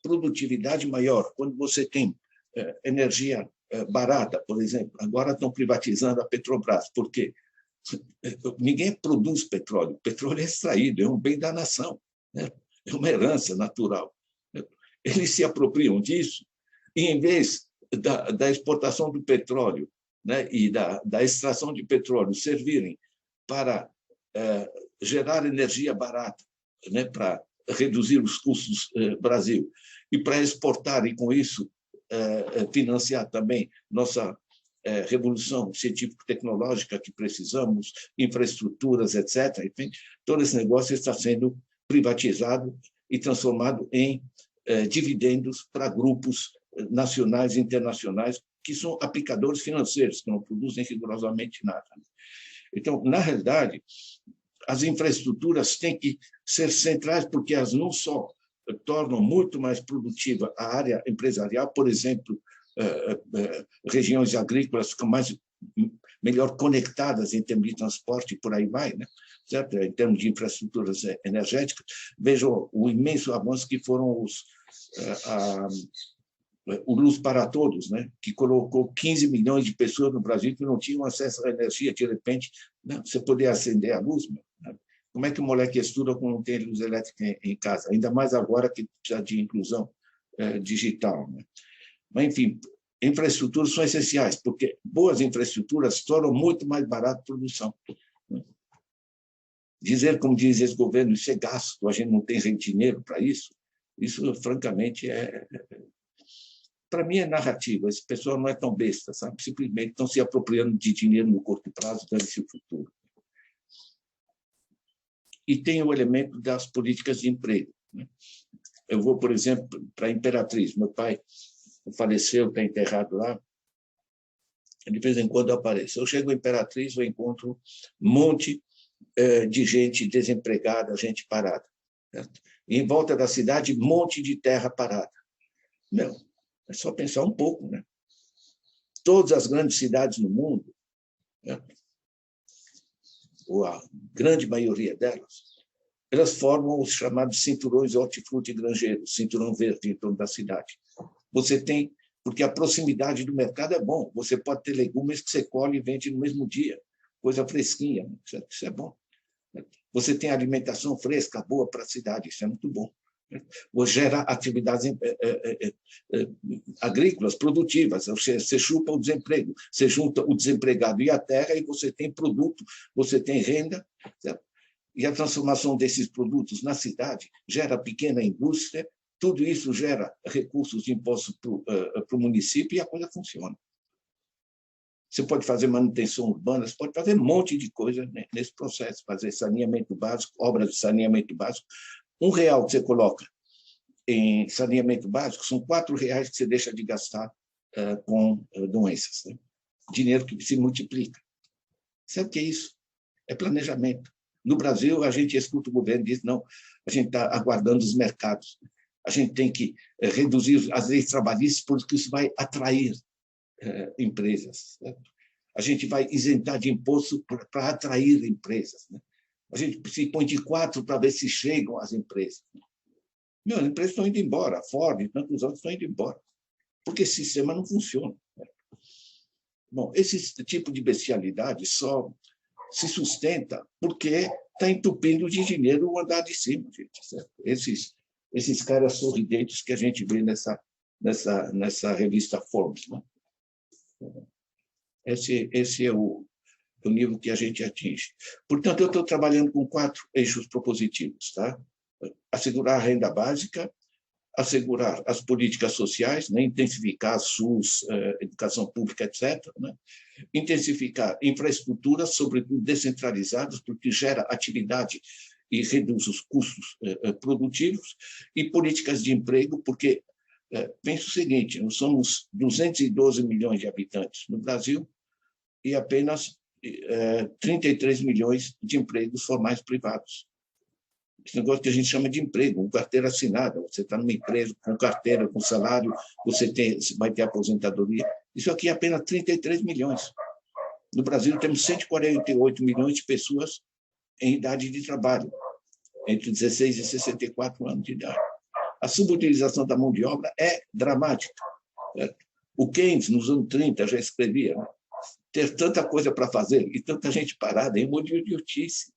produtividade maior. Quando você tem energia barata, por exemplo, agora estão privatizando a Petrobras. Por quê? Ninguém produz petróleo. O petróleo é extraído, é um bem da nação, né? É uma herança natural. Eles se apropriam disso e, em vez da exportação do petróleo, né, e da extração de petróleo servirem para gerar energia barata, né, para reduzir os custos do Brasil, e para exportar, e com isso financiar também nossa revolução científico-tecnológica que precisamos, infraestruturas, etc. Enfim, todo esse negócio está sendo privatizado e transformado em dividendos para grupos nacionais e internacionais que são aplicadores financeiros, que não produzem rigorosamente nada. Então, na realidade, as infraestruturas têm que ser centrais, porque elas não só tornam muito mais produtiva a área empresarial, por exemplo, regiões agrícolas ficam melhor conectadas em termos de transporte e por aí vai, né? Certo? Em termos de infraestruturas energéticas. Vejam o imenso avanço que foram o Luz para Todos, né? Que colocou 15 milhões de pessoas no Brasil que não tinham acesso à energia. De repente, né? Você poder acender a luz. Né? Como é que o moleque estuda quando não tem luz elétrica em casa? Ainda mais agora que precisa de inclusão digital. Né? Mas, enfim, infraestruturas são essenciais, porque boas infraestruturas tornam muito mais barato a produção. Dizer, como diz esse governo, isso é gasto, a gente não tem dinheiro para isso, francamente, para mim é narrativa. Esse pessoal não é tão besta, sabe? Simplesmente estão se apropriando de dinheiro no curto prazo, dando-se o futuro. E tem o elemento das políticas de emprego. Né? Eu vou, por exemplo, para a Imperatriz. Meu pai faleceu, está enterrado lá. de vez em quando aparece. Eu chego em Imperatriz, eu encontro um monte de gente desempregada, gente parada. Certo? E em volta da cidade, um monte de terra parada. Não, é só pensar um pouco, né? Todas as grandes cidades no mundo, né? Ou a grande maioria delas, elas formam os chamados cinturões hortifruti-grangeiros, cinturão verde em torno da cidade. Você tem, porque a proximidade do mercado é bom, você pode ter legumes que você colhe e vende no mesmo dia, coisa fresquinha, isso é bom. Você tem alimentação fresca, boa para a cidade, isso é muito bom. Você gera atividades agrícolas, produtivas, você chupa o desemprego, você junta o desempregado e a terra e você tem produto, você tem renda, certo? E a transformação desses produtos na cidade gera pequena indústria, tudo isso gera recursos de impostos para o município e a coisa funciona. Você pode fazer manutenção urbana, você pode fazer um monte de coisa nesse processo, fazer saneamento básico, obras de saneamento básico. R$1 que você coloca em saneamento básico são R$4 que você deixa de gastar com doenças. Né? Dinheiro que se multiplica. Sabe o que é isso? É planejamento. No Brasil, a gente escuta o governo diz não, a gente está aguardando os mercados. A gente tem que reduzir as leis trabalhistas porque isso vai atrair empresas. Certo? A gente vai isentar de imposto para atrair empresas. Né? A gente se põe de 4 para ver se chegam as empresas. Meu, as empresas estão indo embora, a Ford e tantos outros estão indo embora, porque esse sistema não funciona. Né? Bom, esse tipo de bestialidade só se sustenta porque está entupindo de dinheiro o andar de cima, gente. Certo? Esses caras sorridentes que a gente vê nessa revista Forbes. Né? Esse é o nível que a gente atinge. Portanto, eu estou trabalhando com 4 eixos propositivos. Tá? Assegurar a renda básica, assegurar as políticas sociais, né? Intensificar SUS, educação pública, etc. Né? Intensificar infraestruturas, sobretudo descentralizadas, porque gera atividade e reduz os custos produtivos, e políticas de emprego, porque pensa o seguinte, nós somos 212 milhões de habitantes no Brasil e apenas 33 milhões de empregos formais privados. Esse negócio que a gente chama de emprego, carteira assinada. Você está numa empresa com carteira, com salário, você vai ter aposentadoria. Isso aqui é apenas 33 milhões. No Brasil, temos 148 milhões de pessoas em idade de trabalho, entre 16 e 64 anos de idade. A subutilização da mão de obra é dramática. Certo? O Keynes, nos anos 30, já escrevia, né? Ter tanta coisa para fazer e tanta gente parada é uma idiotice.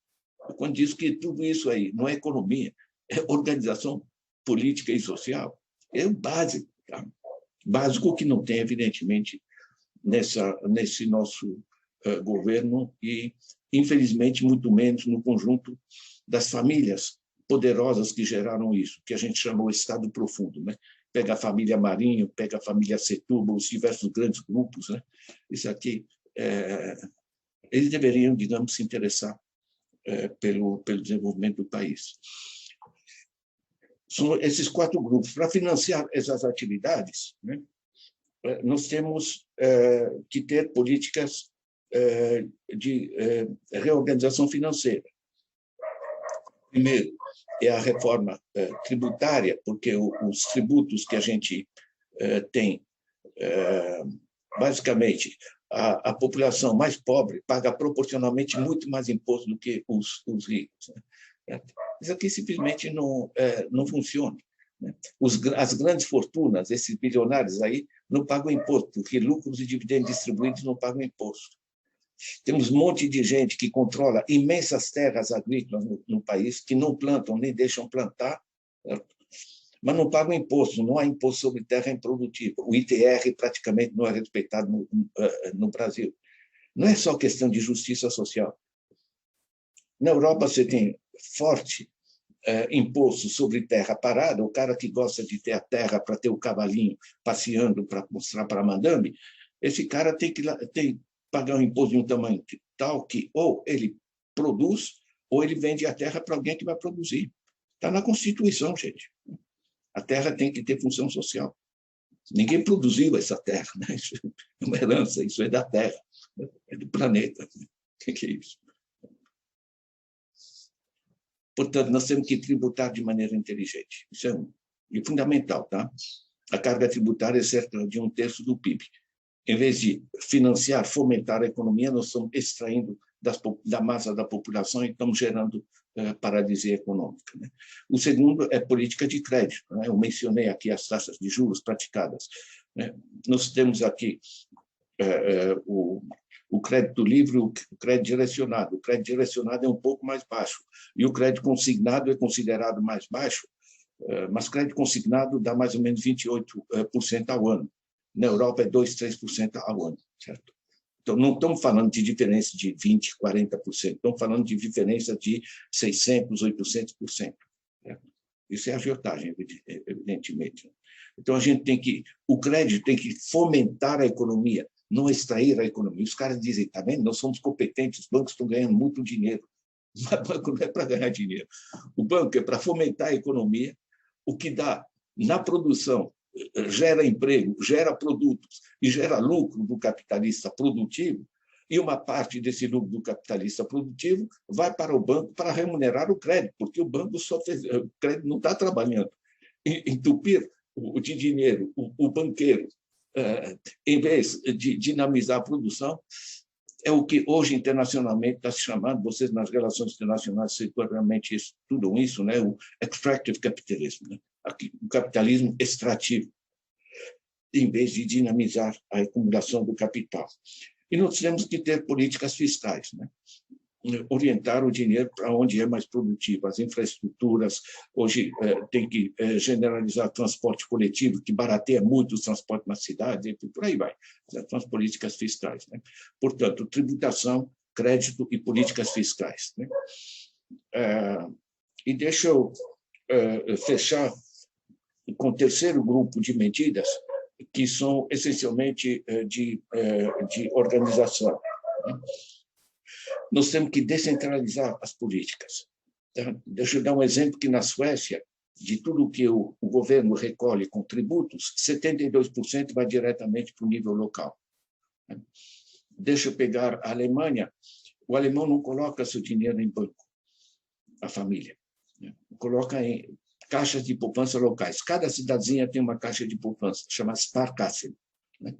Quando diz que tudo isso aí não é economia, é organização política e social, é o básico. Tá? Básico que não tem, evidentemente, nesse nosso governo e, infelizmente, muito menos no conjunto das famílias poderosas que geraram isso, que a gente chama o Estado profundo. Né? Pega a família Marinho, pega a família Setúbal, os diversos grandes grupos. Né? Isso aqui, eles deveriam, digamos, se interessar pelo desenvolvimento do país. São esses 4 grupos. Para financiar essas atividades, né, nós temos que ter políticas de reorganização financeira. Primeiro, é a reforma tributária, porque os tributos que a gente tem, basicamente, a população mais pobre paga proporcionalmente muito mais imposto do que os ricos. Né? Isso aqui simplesmente não funciona. Né? As grandes fortunas, esses bilionários aí, não pagam imposto, porque lucros e dividendos distribuídos não pagam imposto. Temos um monte de gente que controla imensas terras agrícolas no país, que não plantam nem deixam plantar, certo? Mas não pagam imposto, não há imposto sobre terra improdutiva. O ITR praticamente não é respeitado no Brasil. Não é só questão de justiça social. Na Europa você tem forte imposto sobre terra parada, o cara que gosta de ter a terra para ter o cavalinho passeando para mostrar para a madame, esse cara tem que pagar um imposto de um tamanho tal que ou ele produz ou ele vende a terra para alguém que vai produzir. Está na Constituição, gente. A terra tem que ter função social. Ninguém produziu essa terra, né? Isso é uma herança, isso é da terra, é do planeta. O que é isso? Portanto, nós temos que tributar de maneira inteligente. Isso é fundamental, tá? A carga tributária é cerca de 1/3 do PIB. Em vez de financiar, fomentar a economia, nós estamos extraindo da massa da população e estamos gerando paralisia econômica, né? O segundo é política de crédito, né? Eu mencionei aqui as taxas de juros praticadas, né? Nós temos aqui o crédito livre, o crédito direcionado. O crédito direcionado é um pouco mais baixo, e o crédito consignado é considerado mais baixo, mas crédito consignado dá mais ou menos 28% ao ano. Na Europa é 2-3% ao ano, certo? Então, não estamos falando de diferença de 20%, 40%, estamos falando de diferença de 600%, 800%. Certo? Isso é agiotagem, evidentemente. Então, o crédito tem que fomentar a economia, não extrair a economia. Os caras dizem, tá vendo? Nós somos competentes, os bancos estão ganhando muito dinheiro. Mas o banco não é para ganhar dinheiro. O banco é para fomentar a economia, o que dá na produção, gera emprego, gera produtos e gera lucro do capitalista produtivo, e uma parte desse lucro do capitalista produtivo vai para o banco para remunerar o crédito, porque o banco o crédito não está trabalhando. Entupir de dinheiro o banqueiro, em vez de dinamizar a produção, é o que hoje internacionalmente está se chamando, vocês nas relações internacionais seguramente estudam isso, né? O extractive capitalism, né? O capitalismo extrativo, em vez de dinamizar a acumulação do capital. E nós temos que ter políticas fiscais, né? Orientar o dinheiro para onde é mais produtivo, as infraestruturas. Hoje tem que generalizar o transporte coletivo, que barateia muito o transporte na cidade, e por aí vai. São as políticas fiscais, né? Portanto, tributação, crédito e políticas fiscais, né? E deixa eu fechar com o terceiro grupo de medidas, que são essencialmente de organização, né? Nós temos que descentralizar as políticas. Deixa eu dar um exemplo que na Suécia, de tudo que o governo recolhe com tributos, 72% vai diretamente para o nível local. Deixa eu pegar a Alemanha. O alemão não coloca seu dinheiro em banco, a família, né? Coloca em caixas de poupança locais. Cada cidadezinha tem uma caixa de poupança, chama Sparkassen, né?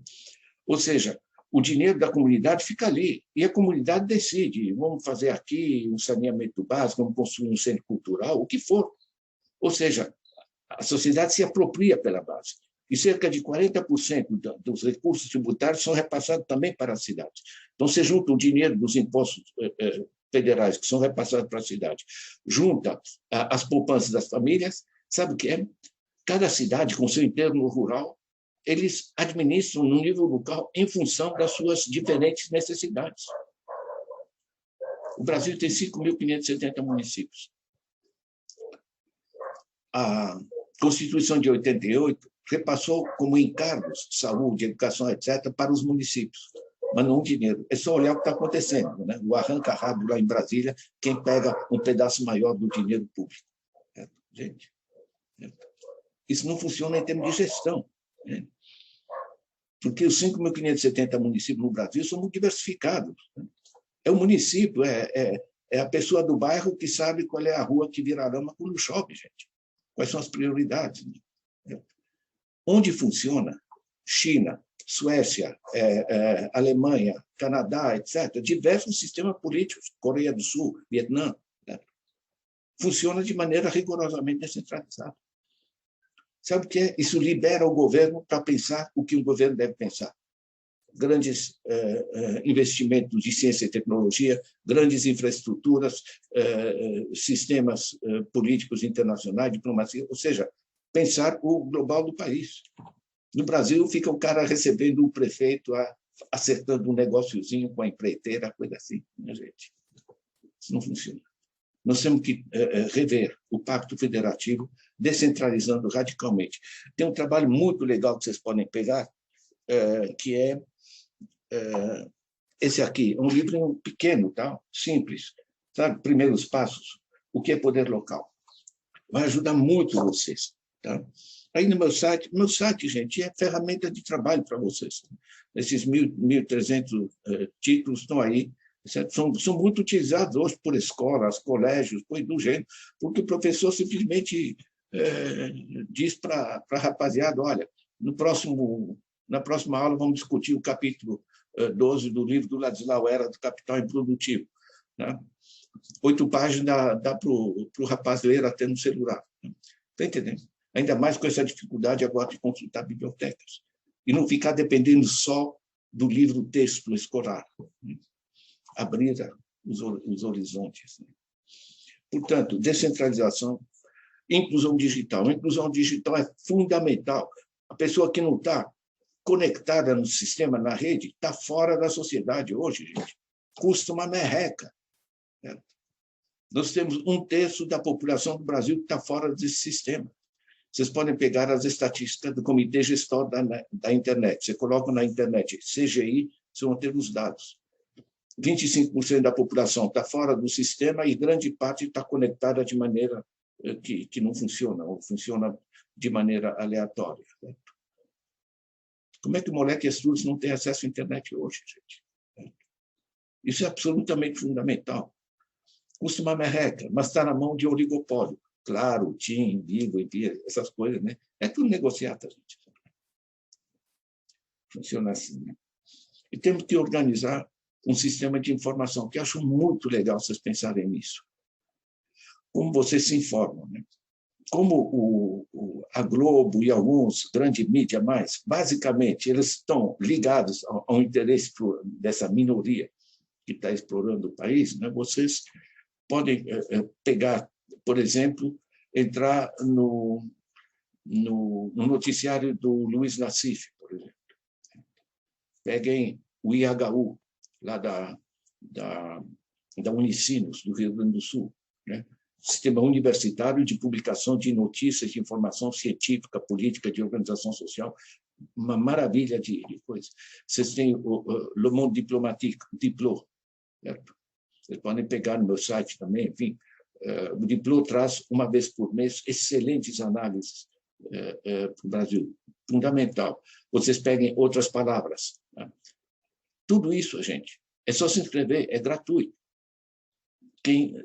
Ou seja, o dinheiro da comunidade fica ali, e a comunidade decide, vamos fazer aqui um saneamento básico, vamos construir um centro cultural, o que for. Ou seja, a sociedade se apropria pela base. E cerca de 40% dos recursos tributários são repassados também para a cidade. Então, você junta o dinheiro dos impostos federais que são repassados para a cidade, junta as poupanças das famílias, sabe o que é? Cada cidade, com seu interno rural, eles administram no nível local em função das suas diferentes necessidades. O Brasil tem 5.570 municípios. A Constituição de 88 repassou como encargos, saúde, educação, etc., para os municípios, mas não dinheiro. É só olhar o que está acontecendo, né? O arranca-rabo lá em Brasília, quem pega um pedaço maior do dinheiro público. Gente, isso não funciona em termos de gestão, né? Porque os 5.570 municípios no Brasil são muito diversificados. É o município, é a pessoa do bairro que sabe qual é a rua que vira lama quando chove, gente. Quais são as prioridades? Onde funciona? China, Suécia, Alemanha, Canadá, etc. Diversos sistemas políticos, Coreia do Sul, Vietnã, né? Funciona de maneira rigorosamente descentralizada. Sabe o que é? Isso libera o governo para pensar o que o governo deve pensar. Grandes investimentos de ciência e tecnologia, grandes infraestruturas, sistemas políticos internacionais, diplomacia, ou seja, pensar o global do país. No Brasil, fica o cara recebendo o prefeito, acertando um negóciozinho com a empreiteira, coisa assim, né, gente? Isso não funciona. Nós temos que rever o Pacto Federativo, descentralizando radicalmente. Tem um trabalho muito legal que vocês podem pegar, que é esse aqui, um livro pequeno, tá? Simples, sabe? Primeiros passos, o que é poder local. Vai ajudar muito vocês, tá? Aí no meu site, gente, é ferramenta de trabalho para vocês. Esses 1.300 títulos estão aí, são muito utilizados hoje por escolas, colégios, coisas do gênero, porque o professor simplesmente diz para a rapaziada, olha, na próxima aula vamos discutir o capítulo 12 do livro do Ladislau Era, do Capital Improdutivo. Né? 8 páginas dá para o rapaz ler até no celular. Está entendendo? Ainda mais com essa dificuldade agora de consultar bibliotecas. E não ficar dependendo só do livro-texto escolar. Né? Abrir os horizontes. Né? Portanto, descentralização, inclusão digital. A inclusão digital é fundamental. A pessoa que não está conectada no sistema, na rede, está fora da sociedade hoje, gente. Custa uma merreca. Né? Nós temos 1/3 da população do Brasil que está fora desse sistema. Vocês podem pegar as estatísticas do Comitê Gestor da Internet. Você coloca na internet CGI, vocês vão ter os dados. 25% da população está fora do sistema e grande parte está conectada de maneira que não funciona, ou funciona de maneira aleatória. Certo? Como é que o moleque estudos não tem acesso à internet hoje, gente? Certo? Isso é absolutamente fundamental. Custa uma merreca, mas está na mão de oligopólio. Claro, TIM, Vivo, essas coisas, né? É tudo negociata, gente. Funciona assim, né? E temos que organizar um sistema de informação, que eu acho muito legal vocês pensarem nisso. Como vocês se informam, né? Como a Globo e alguns grandes mídias mais, basicamente, eles estão ligados ao interesse dessa minoria que está explorando o país, né? Vocês podem pegar, por exemplo, entrar no noticiário do Luiz Nassif, por exemplo. Peguem o IHU, lá da Unicinos, do Rio Grande do Sul, né? Sistema universitário de publicação de notícias, de informação científica, política, de organização social, uma maravilha de coisa. Vocês têm o Le Monde Diplomatique, Diplô, certo? Vocês podem pegar no meu site também, enfim. O Diplô traz, uma vez por mês, excelentes análises para o Brasil. Fundamental. Vocês peguem outras palavras. Né? Tudo isso, gente, é só se inscrever, é gratuito. Quem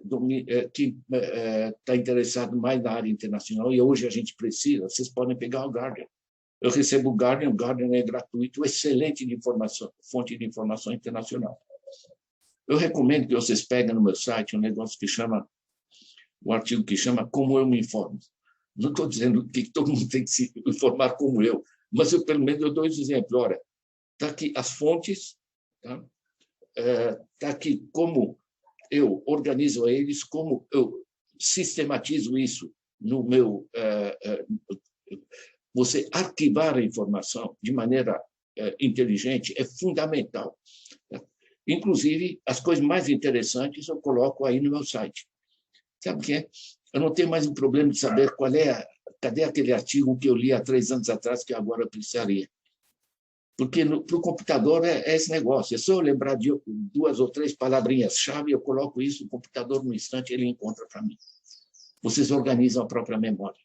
está interessado mais na área internacional, e hoje a gente precisa, vocês podem pegar o Guardian. Eu recebo o Guardian é gratuito, excelente de informação, fonte de informação internacional. Eu recomendo que vocês peguem no meu site um negócio que chama, um artigo que chama Como Eu Me Informo. Não estou dizendo que todo mundo tem que se informar como eu, mas eu, pelo menos, eu dou esse exemplo. Olha, está aqui as fontes, está aqui como eu organizo eles, como eu sistematizo isso no meu... Você arquivar a informação de maneira inteligente é fundamental. Inclusive, as coisas mais interessantes eu coloco aí no meu site. Sabe o que é? Eu não tenho mais um problema de saber cadê aquele artigo que eu li há 3 anos atrás que agora eu precisaria. Porque para o computador é esse negócio. É só eu lembrar de 2 ou 3 palavrinhas-chave, eu coloco isso, o computador, no instante, ele encontra para mim. Vocês organizam a própria memória.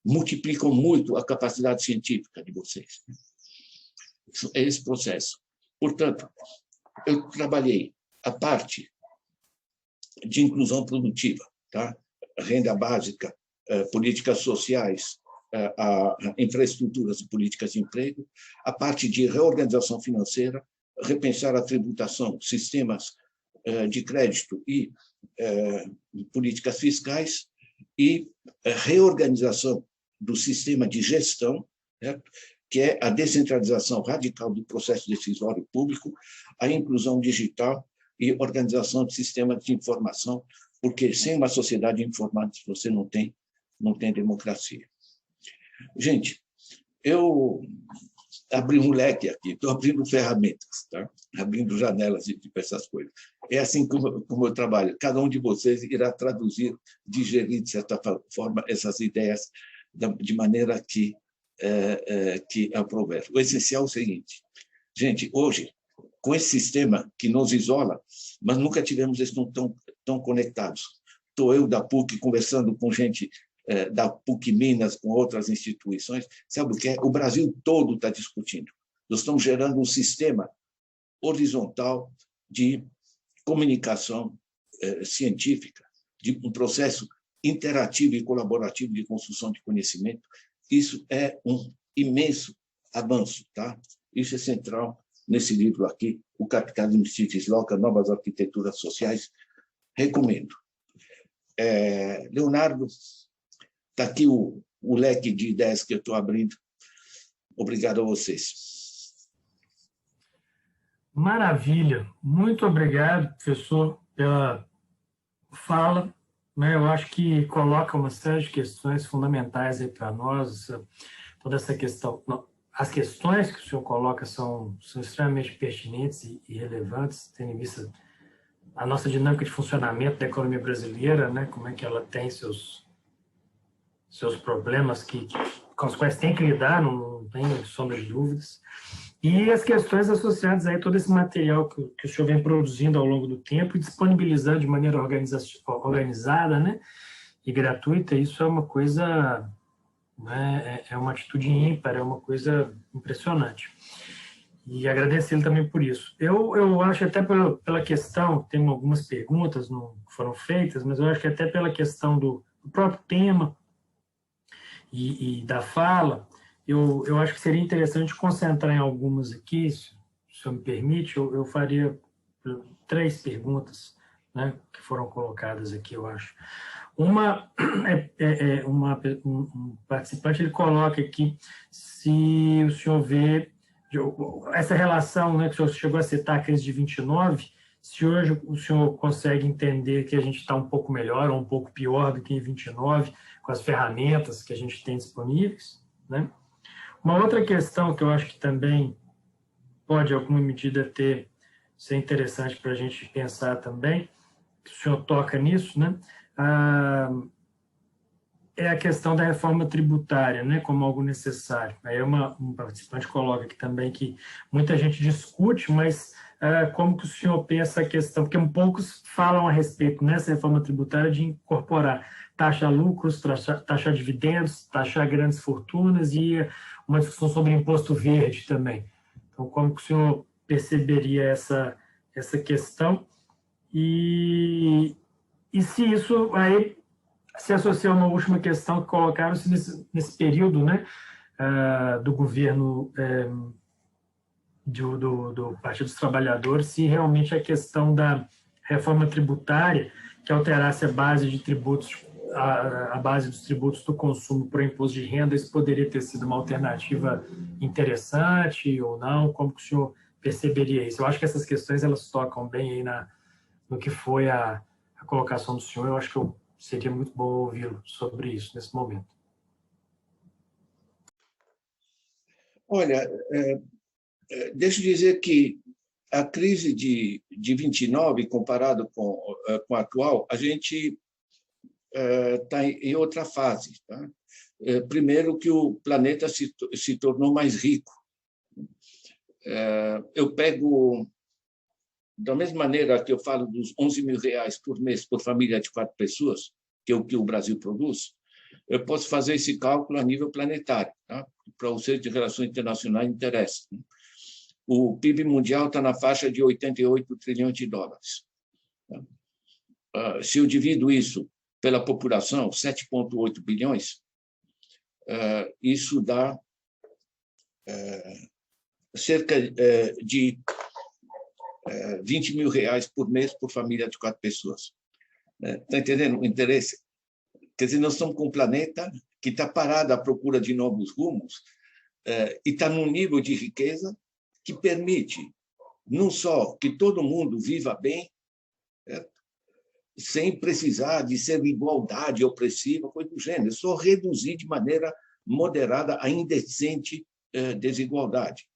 Multiplicam muito a capacidade científica de vocês. É esse processo. Portanto, eu trabalhei a parte de inclusão produtiva, tá? Renda básica, políticas sociais, a infraestruturas e políticas de emprego, a parte de reorganização financeira, repensar a tributação, sistemas de crédito e políticas fiscais e reorganização do sistema de gestão, certo? Que é a descentralização radical do processo decisório público, a inclusão digital e organização de sistemas de informação, porque sem uma sociedade informada você não tem democracia. Gente, eu abri um leque aqui, estou abrindo ferramentas, tá? Abrindo janelas de essas coisas. É assim como eu trabalho. Cada um de vocês irá traduzir, digerir, de certa forma, essas ideias de maneira que aprouver. O essencial é o seguinte, gente, hoje, com esse sistema que nos isola, mas nunca tivemos tão conectados. Estou eu da PUC conversando com gente da PUC Minas com outras instituições. Sabe o que é? O Brasil todo está discutindo. Nós estamos gerando um sistema horizontal de comunicação científica, de um processo interativo e colaborativo de construção de conhecimento. Isso é um imenso avanço, tá? Isso é central nesse livro aqui, O Capitalismo se Desloca, Novas Arquiteturas Sociais. Recomendo. Leonardo, está aqui o leque de ideias que eu estou abrindo. Obrigado a vocês. Maravilha. Muito obrigado, professor, pela fala. Eu acho que coloca uma série de questões fundamentais aí para nós. Toda essa questão... As questões que o senhor coloca são extremamente pertinentes e relevantes, tendo em vista a nossa dinâmica de funcionamento da economia brasileira, né? Como é que ela tem seus problemas com os quais tem que lidar, não tem sombra de dúvidas. E as questões associadas a todo esse material que o senhor vem produzindo ao longo do tempo e disponibilizando de maneira organizada, né? E gratuita, isso é uma coisa... É uma atitude ímpar, é uma coisa impressionante. E agradecer ele também por isso. Eu acho até pela questão, tem algumas perguntas que foram feitas, mas eu acho que até pela questão do próprio tema e da fala, eu acho que seria interessante concentrar em algumas aqui, se o senhor me permite, eu faria 3 perguntas, né, que foram colocadas aqui, eu acho. Um participante ele coloca aqui se o senhor vê essa relação, né, que o senhor chegou a citar, a crise de 29, se hoje o senhor consegue entender que a gente está um pouco melhor ou um pouco pior do que em 29, com as ferramentas que a gente tem disponíveis, né? Uma outra questão que eu acho que também pode, em alguma medida, ser interessante para a gente pensar também, que o senhor toca nisso, né? É a questão da reforma tributária, né, como algo necessário. Aí um participante coloca aqui também que muita gente discute, mas como que o senhor pensa a questão? Porque poucos falam a respeito nessa reforma tributária de incorporar taxa lucros, taxa dividendos, taxa grandes fortunas e uma discussão sobre imposto verde também. Então, como que o senhor perceberia essa questão? E se isso aí se associa a uma última questão que colocaram-se nesse período, né, do governo do Partido dos Trabalhadores, se realmente a questão da reforma tributária, que alterasse a base de tributos, a base dos tributos do consumo para o imposto de renda, isso poderia ter sido uma alternativa interessante ou não? Como que o senhor perceberia isso? Eu acho que essas questões elas tocam bem aí no que foi a colocação do senhor. Eu acho que seria muito bom ouvi-lo sobre isso nesse momento. Olha, deixa eu dizer que a crise de 29, comparado com a atual, a gente está em outra fase. Tá? Primeiro que o planeta se tornou mais rico. Eu pego, da mesma maneira que eu falo dos 11 mil reais por mês por família de 4 pessoas, que é o que o Brasil produz, eu posso fazer esse cálculo a nível planetário, tá? Para o Centro de Relações Internacionais interessa. O PIB mundial está na faixa de 88 trilhões de dólares. Tá? Se eu divido isso pela população, 7,8 bilhões, isso dá cerca de 20 mil reais por mês por família de 4 pessoas. Está entendendo o interesse? Quer dizer, nós estamos com um planeta que está parado à procura de novos rumos e está num nível de riqueza que permite não só que todo mundo viva bem, sem precisar de ser igualdade opressiva, coisa do gênero, só reduzir de maneira moderada a indecente desigualdade.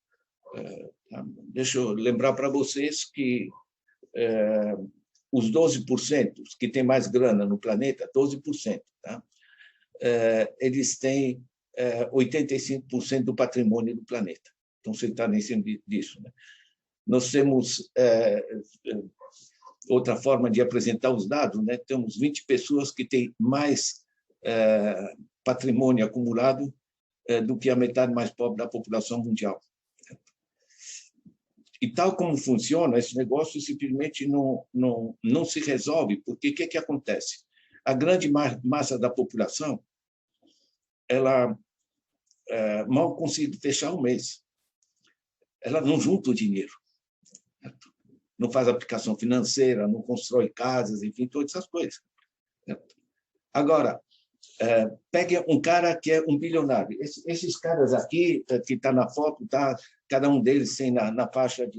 Deixa eu lembrar para vocês que os 12% que têm mais grana no planeta, 12%, tá? Eles têm 85% do patrimônio do planeta. Então, você está em cima disso. Né? Nós temos outra forma de apresentar os dados, né? Temos 20 pessoas que têm mais patrimônio acumulado do que a metade mais pobre da população mundial. E tal como funciona, esse negócio simplesmente não se resolve, porque o que acontece? A grande massa da população, ela mal consegue fechar um mês. Ela não junta o dinheiro, não faz aplicação financeira, não constrói casas, enfim, todas essas coisas. Agora, pegue um cara que é um bilionário. Esses caras aqui, que está na foto, cada um deles tem na faixa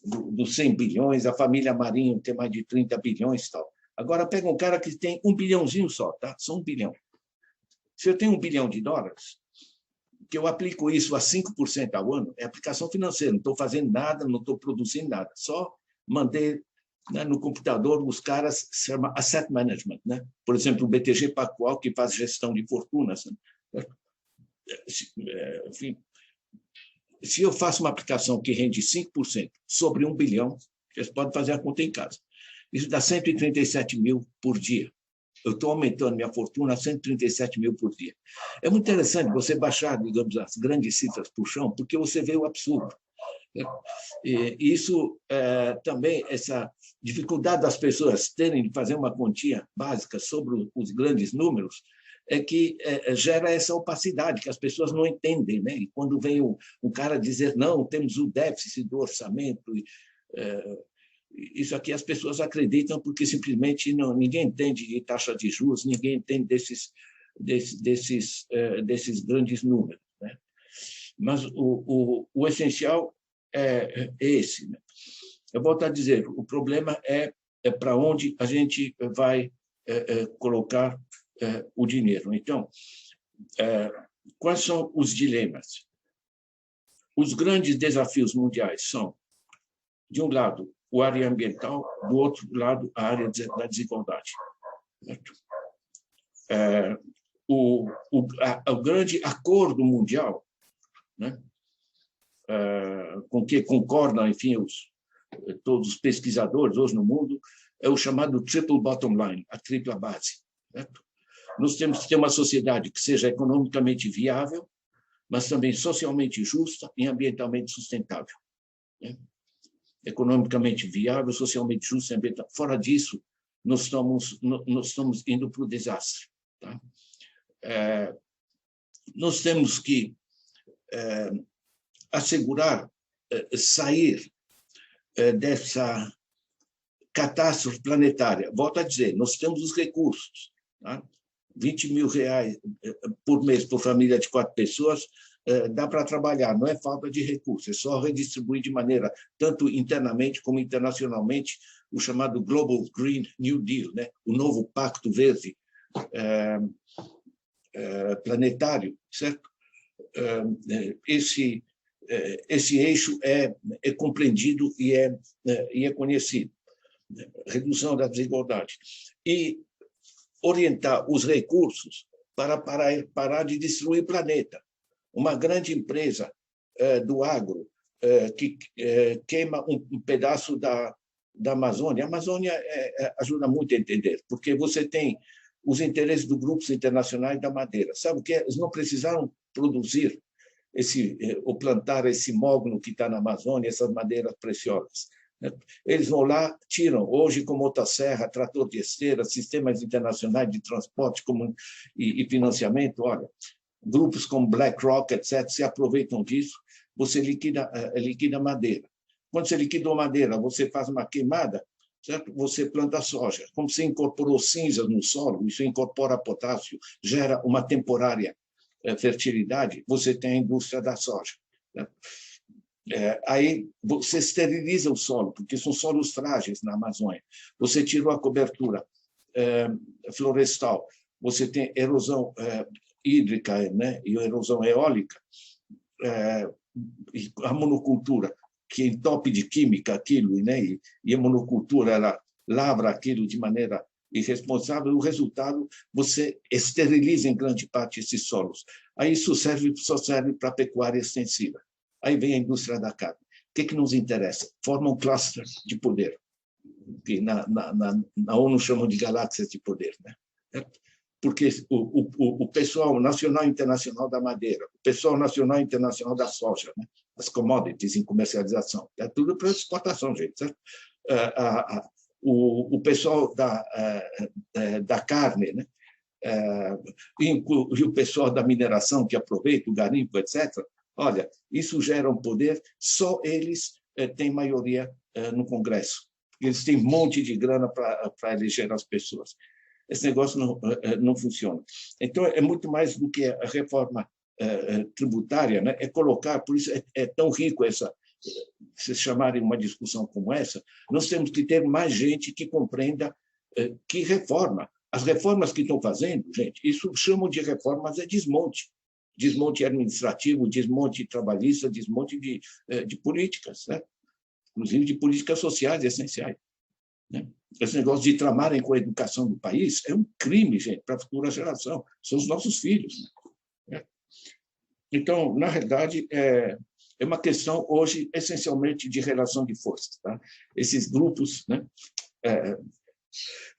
dos 100 bilhões, a família Marinho tem mais de 30 bilhões e tal. Agora, pega um cara que tem $1 bilhãozinho só, tá? Só $1 bilhão. Se eu tenho $1 bilhão, que eu aplico isso a 5% ao ano, é aplicação financeira, não estou fazendo nada, não estou produzindo nada, só mandei, né, no computador, os caras se chama asset management, né? Por exemplo, o BTG Pactual, que faz gestão de fortunas. Né? Enfim, se eu faço uma aplicação que rende 5% sobre $1 bilhão, vocês podem fazer a conta em casa. Isso dá 137 mil por dia. Eu estou aumentando minha fortuna a 137 mil por dia. É muito interessante você baixar, digamos, as grandes cifras para o chão, porque você vê o absurdo. E isso também, essa dificuldade das pessoas terem de fazer uma continha básica sobre os grandes números, é que gera essa opacidade, que as pessoas não entendem. Né? E quando vem um cara dizer, não, temos o déficit do orçamento, isso aqui as pessoas acreditam porque simplesmente ninguém entende de taxa de juros, ninguém entende desses grandes números. Né? Mas o essencial é esse. Né? Eu volto a dizer, o problema é para onde a gente vai colocar o dinheiro. Então, quais são os dilemas? Os grandes desafios mundiais são, de um lado, a área ambiental, do outro lado, a área da desigualdade. O grande acordo mundial, né, com que concordam, enfim, todos os pesquisadores hoje no mundo, é o chamado triple bottom line, a tripla base. Certo? Nós temos que ter uma sociedade que seja economicamente viável, mas também socialmente justa e ambientalmente sustentável. Né? Economicamente viável, socialmente justa e ambiental. Fora disso, nós estamos indo para o desastre. Tá? Nós temos que assegurar sair dessa catástrofe planetária. Volto a dizer, nós temos os recursos. Tá? R$20 mil por mês por família de 4 pessoas, dá para trabalhar, não é falta de recursos, é só redistribuir de maneira, tanto internamente como internacionalmente, o chamado Global Green New Deal, né? O novo Pacto Verde planetário, certo? Esse eixo é compreendido e é conhecido. Redução da desigualdade. E orientar os recursos para parar de destruir o planeta. Uma grande empresa do agro que queima um pedaço da Amazônia. A Amazônia ajuda muito a entender, porque você tem os interesses dos grupos internacionais da madeira. Sabe o que é? Eles não precisaram produzir ou plantar esse mogno que está na Amazônia, essas madeiras preciosas. Eles vão lá, tiram, hoje com motosserra, trator de esteira, sistemas internacionais de transporte e financiamento, olha, grupos como BlackRock, etc., se aproveitam disso, você liquida madeira. Quando você liquidou madeira, você faz uma queimada, certo? Você planta soja. Como você incorporou cinzas no solo, isso incorpora potássio, gera uma temporária fertilidade, você tem a indústria da soja. Certo? Aí você esteriliza o solo, porque são solos frágeis na Amazônia. Você tirou a cobertura florestal, você tem erosão hídrica, né, e erosão eólica, a monocultura, que entope de química aquilo, né, e a monocultura ela lavra aquilo de maneira irresponsável, o resultado, você esteriliza em grande parte esses solos. Aí isso só serve para a pecuária extensiva. Aí vem a indústria da carne. O que nos interessa? Forma um cluster de poder, que na ONU chamam de galáxias de poder. Né? porque o pessoal nacional e internacional da madeira, o pessoal nacional e internacional da soja, né? As commodities em comercialização, é tudo para exportação, gente, certo? O pessoal da carne, né? E o pessoal da mineração que aproveita o garimpo, etc. Olha, isso gera um poder, só eles têm maioria no Congresso. Eles têm um monte de grana para eleger as pessoas. Esse negócio não funciona. Então, é muito mais do que a reforma tributária, né? É colocar, por isso é tão rico se chamarem uma discussão como essa, nós temos que ter mais gente que compreenda que reforma. As reformas que estão fazendo, gente, isso chamam de reformas, é desmonte. Desmonte administrativo, desmonte trabalhista, desmonte de políticas, né? Inclusive de políticas sociais essenciais. Né? Esse negócio de tramarem com a educação do país é um crime, gente, para a futura geração. São os nossos filhos. Né? Então, na realidade, é uma questão hoje essencialmente de relação de forças. Tá? Esses grupos, né?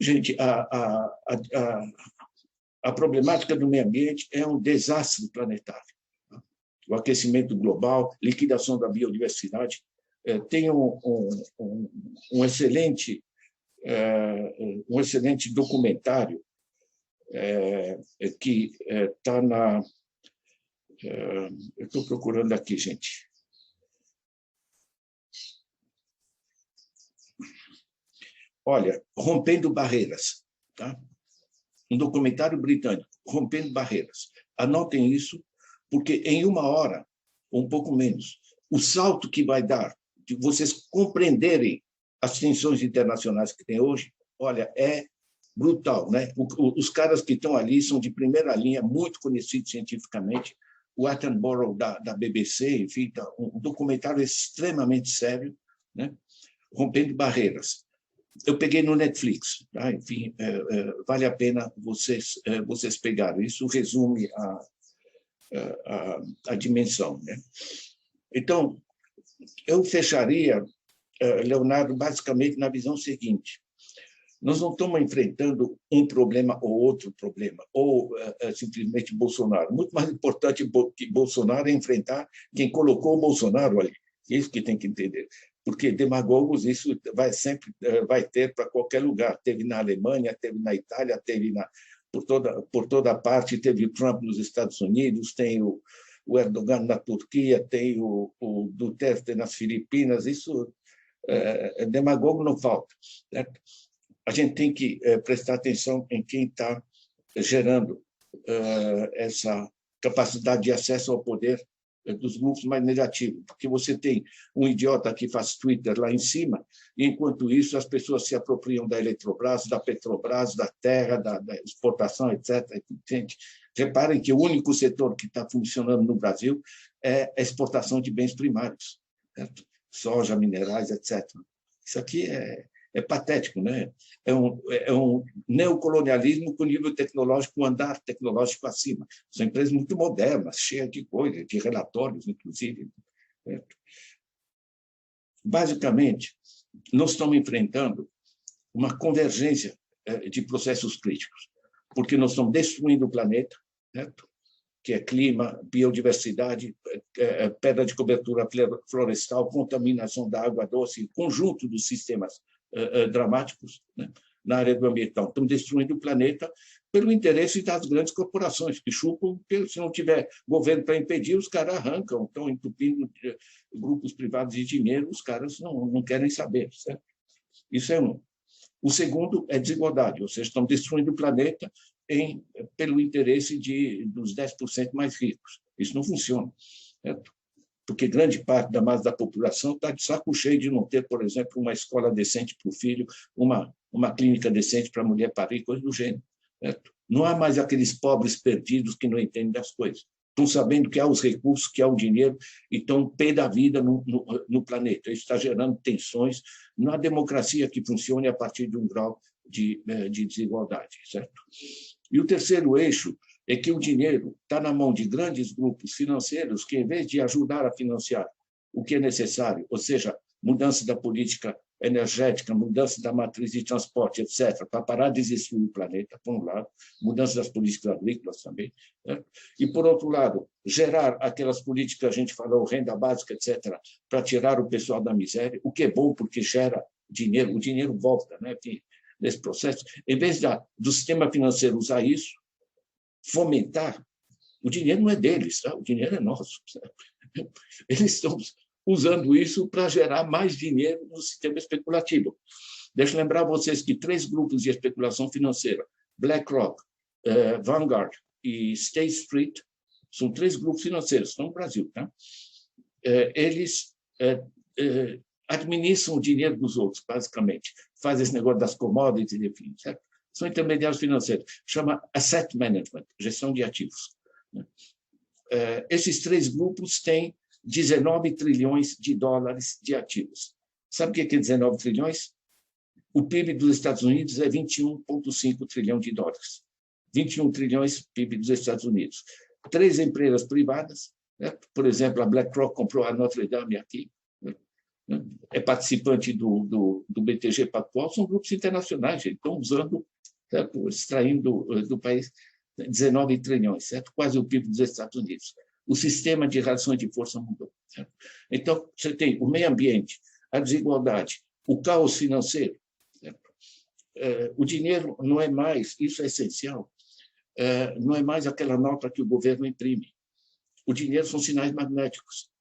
Gente, a problemática do meio ambiente é um desastre planetário. Tá? O aquecimento global, liquidação da biodiversidade, tem um excelente documentário que está na... eu estou procurando aqui, gente. Olha, Rompendo Barreiras, tá? Um documentário britânico, Rompendo Barreiras. Anotem isso, porque em 1 hora, ou um pouco menos, o salto que vai dar de vocês compreenderem as tensões internacionais que tem hoje, olha, é brutal, né? Os caras que estão ali são de primeira linha, muito conhecidos cientificamente. O Attenborough da BBC, enfim, um documentário extremamente sério, né? Rompendo Barreiras. Eu peguei no Netflix, tá? Enfim, vale a pena vocês pegarem. Isso resume a dimensão, né? Então, eu fecharia, Leonardo, basicamente na visão seguinte: nós não estamos enfrentando um problema ou outro problema, ou simplesmente Bolsonaro. Muito mais importante que Bolsonaro é enfrentar quem colocou o Bolsonaro ali. Isso que tem que entender. Porque demagogos isso vai ter para qualquer lugar. Teve na Alemanha, teve na Itália, teve por toda parte, teve o Trump nos Estados Unidos, tem o Erdogan na Turquia, tem o Duterte nas Filipinas. Isso, demagogo não falta, certo? A gente tem que prestar atenção em quem está gerando essa capacidade de acesso ao poder dos grupos mais negativos, porque você tem um idiota que faz Twitter lá em cima, e enquanto isso as pessoas se apropriam da Eletrobras, da Petrobras, da terra, da exportação, etc. Gente, reparem que o único setor que está funcionando no Brasil é a exportação de bens primários, certo? Soja, minerais, etc. Isso aqui é patético, né? É um neocolonialismo com nível tecnológico, um andar tecnológico acima. São empresas muito modernas, cheias de coisas, de relatórios, inclusive. Certo? Basicamente, nós estamos enfrentando uma convergência de processos críticos, porque nós estamos destruindo o planeta, certo? Que é clima, biodiversidade, perda de cobertura florestal, contaminação da água doce, conjunto dos sistemas dramáticos, né, na área do ambiental. Estamos destruindo o planeta pelo interesse das grandes corporações, que chupam, porque se não tiver governo para impedir, os caras arrancam, estão entupindo grupos privados de dinheiro, os caras não querem saber. Certo? Isso é um. O segundo é desigualdade, ou seja, estão destruindo o planeta pelo interesse dos 10% mais ricos. Isso não funciona, certo? Porque grande parte da massa da população está de saco cheio de não ter, por exemplo, uma escola decente para o filho, uma clínica decente para a mulher parir, coisa do gênero. Certo? Não há mais aqueles pobres perdidos que não entendem das coisas. Estão sabendo que há os recursos, que há o dinheiro, e estão pé da vida no planeta. Isso está gerando tensões. Não há democracia que funcione a partir de um grau de desigualdade. Certo? E o terceiro eixo é que o dinheiro está na mão de grandes grupos financeiros que, em vez de ajudar a financiar o que é necessário, ou seja, mudança da política energética, mudança da matriz de transporte, etc., para parar de existir o planeta, por um lado, mudança das políticas agrícolas também, né? E, por outro lado, gerar aquelas políticas que a gente falou, renda básica, etc., para tirar o pessoal da miséria, o que é bom porque gera dinheiro, o dinheiro volta, né? Nesse processo. Em vez do sistema financeiro usar isso, fomentar, o dinheiro não é deles, tá? O dinheiro é nosso. Sabe? Eles estão usando isso para gerar mais dinheiro no sistema especulativo. Deixa eu lembrar vocês que 3 grupos de especulação financeira, BlackRock, Vanguard e State Street, são 3 grupos financeiros, estão no Brasil. Tá? Eles administram o dinheiro dos outros, basicamente. Fazem esse negócio das commodities, enfim, certo? São intermediários financeiros. Chama Asset Management, gestão de ativos. Esses 3 grupos têm 19 trilhões de dólares de ativos. Sabe o que é 19 trilhões? O PIB dos Estados Unidos é 21,5 trilhão de dólares. 21 trilhões PIB dos Estados Unidos. 3 empresas privadas, né? Por exemplo, a BlackRock comprou a Notre Dame aqui, né? É participante do BTG Pactual, são grupos internacionais, gente, estão usando, certo? Extraindo do país 19 trilhões, certo? Quase o PIB dos Estados Unidos. O sistema de relações de força mudou. Certo? Então, você tem o meio ambiente, a desigualdade, o caos financeiro. Certo? O dinheiro não é mais, isso é essencial, não é mais aquela nota que o governo imprime. O dinheiro são sinais magnéticos.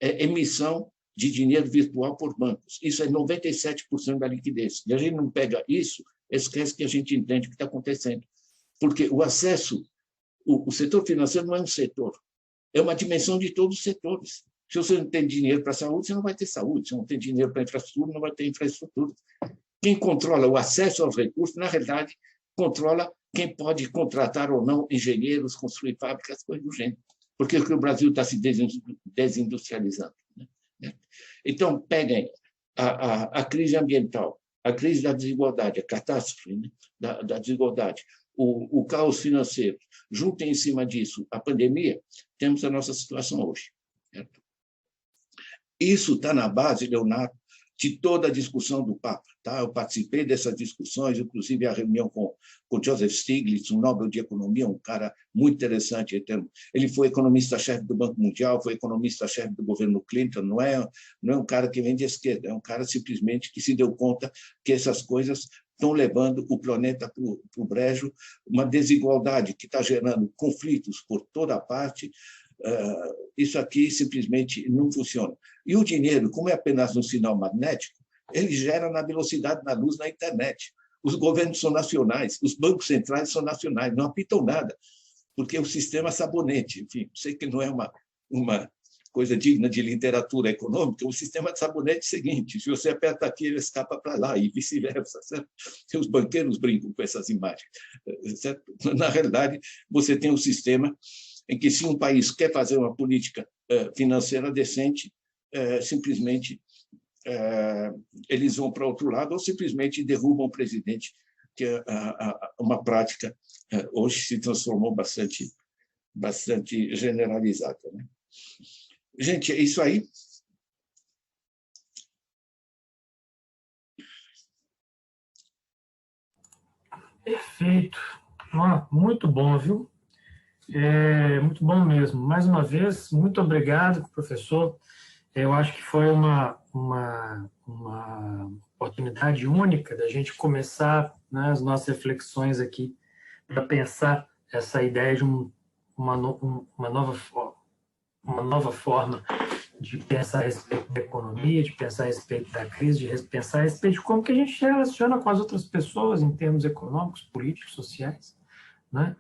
É emissão de dinheiro virtual por bancos. Isso é 97% da liquidez. E a gente não pega isso, esquece que a gente entende o que está acontecendo. Porque o acesso, o setor financeiro não é um setor, é uma dimensão de todos os setores. Se você não tem dinheiro para a saúde, você não vai ter saúde. Se não tem dinheiro para a infraestrutura, não vai ter infraestrutura. Quem controla o acesso aos recursos, na realidade, controla quem pode contratar ou não engenheiros, construir fábricas, coisas do gênero. Porque o Brasil está se desindustrializando. Né? Então, peguem a crise ambiental, a crise da desigualdade, a catástrofe, né? da desigualdade, o caos financeiro, juntem em cima disso a pandemia, temos a nossa situação hoje. Certo? Isso está na base, Leonardo, de toda a discussão do Papa. Tá? Eu participei dessas discussões, inclusive a reunião com Joseph Stiglitz, um Nobel de Economia, um cara muito interessante. Ele foi economista-chefe do Banco Mundial, foi economista-chefe do governo Clinton, não é um cara que vem de esquerda, é um cara simplesmente que se deu conta que essas coisas estão levando o planeta para o brejo, uma desigualdade que está gerando conflitos por toda parte. Isso aqui simplesmente não funciona. E o dinheiro, como é apenas um sinal magnético, ele gera na velocidade da luz na internet. Os governos são nacionais, os bancos centrais são nacionais, não apitam nada, porque o sistema é sabonete. Enfim, sei que não é uma coisa digna de literatura econômica, o sistema de sabonete é o seguinte: se você aperta aqui, ele escapa para lá, e vice-versa. Os banqueiros brincam com essas imagens. Certo? Na realidade, você tem um sistema em que, se um país quer fazer uma política financeira decente, simplesmente eles vão para outro lado ou simplesmente derrubam o presidente, que é uma prática hoje se transformou bastante generalizada. Né? Gente, é isso aí. Perfeito. Muito bom, viu? Muito bom mesmo. Mais uma vez, muito obrigado, professor. Eu acho que foi uma oportunidade única da gente começar, né, as nossas reflexões aqui para pensar essa ideia de uma nova forma de pensar a respeito da economia, de pensar a respeito da crise, de pensar a respeito de como que a gente se relaciona com as outras pessoas em termos econômicos, políticos, sociais, né?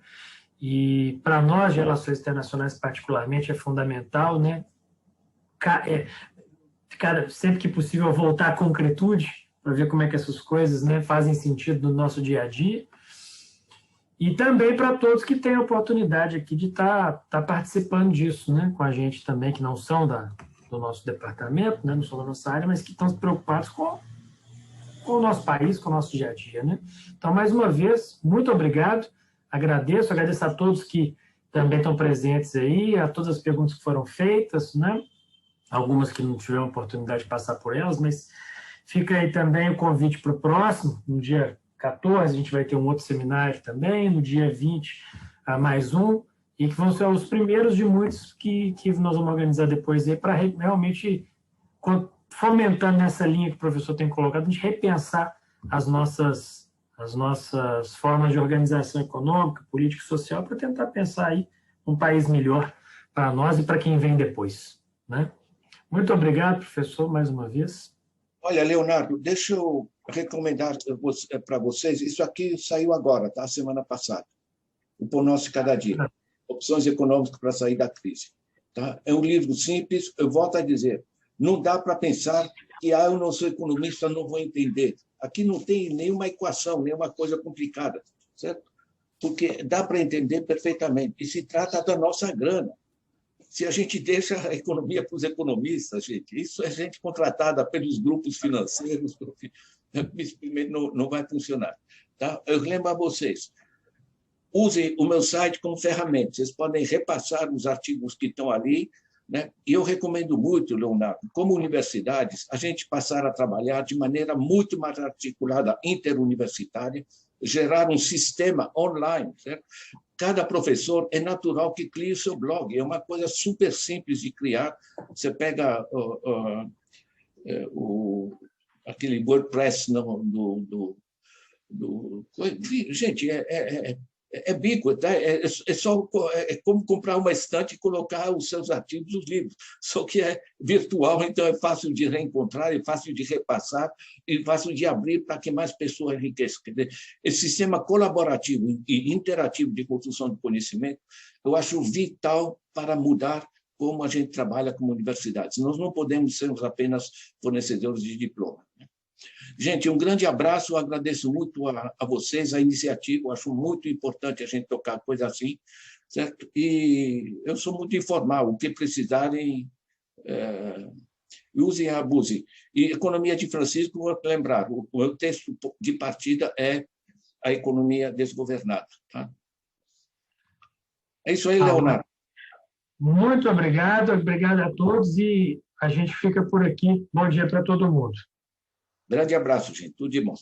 E para nós, de relações internacionais particularmente, é fundamental, né, sempre que possível, voltar à concretude para ver como é que essas coisas, né, fazem sentido no nosso dia a dia. E também para todos que têm a oportunidade aqui de estar participando disso, né, com a gente também, que não são do nosso departamento, né, não são da nossa área, mas que estão preocupados com o nosso país, com o nosso dia a dia. Né? Então, mais uma vez, muito obrigado. Agradeço a todos que também estão presentes aí, a todas as perguntas que foram feitas, né? Algumas que não tiveram oportunidade de passar por elas, mas Fica aí também o convite para o próximo, no dia 14 a gente vai ter um outro seminário também, no dia 20 mais um, e que vão ser os primeiros de muitos que nós vamos organizar depois para realmente, fomentando nessa linha que o professor tem colocado, a gente repensar as nossas formas de organização econômica, política e social, para tentar pensar aí um país melhor para nós e para quem vem depois, né? Muito obrigado, professor, mais uma vez. Olha, Leonardo, deixa eu recomendar para vocês, isso aqui saiu agora, tá? Semana passada, o Pão Nosso de Cada Dia, Opções Econômicas para Sair da Crise. Tá? É um livro simples, eu volto a dizer, não dá para pensar que eu não sou economista, não vou entender. Aqui não tem nenhuma equação, nenhuma coisa complicada, certo? Porque dá para entender perfeitamente, e se trata da nossa grana. Se a gente deixa a economia para os economistas, gente, isso é gente contratada pelos grupos financeiros, não vai funcionar. Tá? Eu lembro a vocês, usem o meu site como ferramenta, vocês podem repassar os artigos que estão ali, né? E eu recomendo muito, Leonardo, como universidades, a gente passar a trabalhar de maneira muito mais articulada, interuniversitária, gerar um sistema online, certo? Cada professor é natural que crie o seu blog, é uma coisa super simples de criar. Você pega aquele WordPress gente, é bico, tá? É como comprar uma estante e colocar os seus artigos, os livros, só que é virtual, então é fácil de reencontrar, é fácil de repassar, e fácil de abrir para que mais pessoas enriqueçam. Esse sistema colaborativo e interativo de construção de conhecimento, eu acho vital para mudar como a gente trabalha como universidades. Nós não podemos ser apenas fornecedores de diploma. Gente, um grande abraço, eu agradeço muito a vocês, a iniciativa, eu acho muito importante a gente tocar coisa assim, certo? E eu sou muito informal, o que precisarem, usem e abusem. E Economia de Francisco, vou lembrar, o meu texto de partida é A Economia Desgovernada. Tá? É isso aí, Leonardo. Muito obrigado a todos e a gente fica por aqui. Bom dia para todo mundo. Grande abraço, gente. Tudo de bom.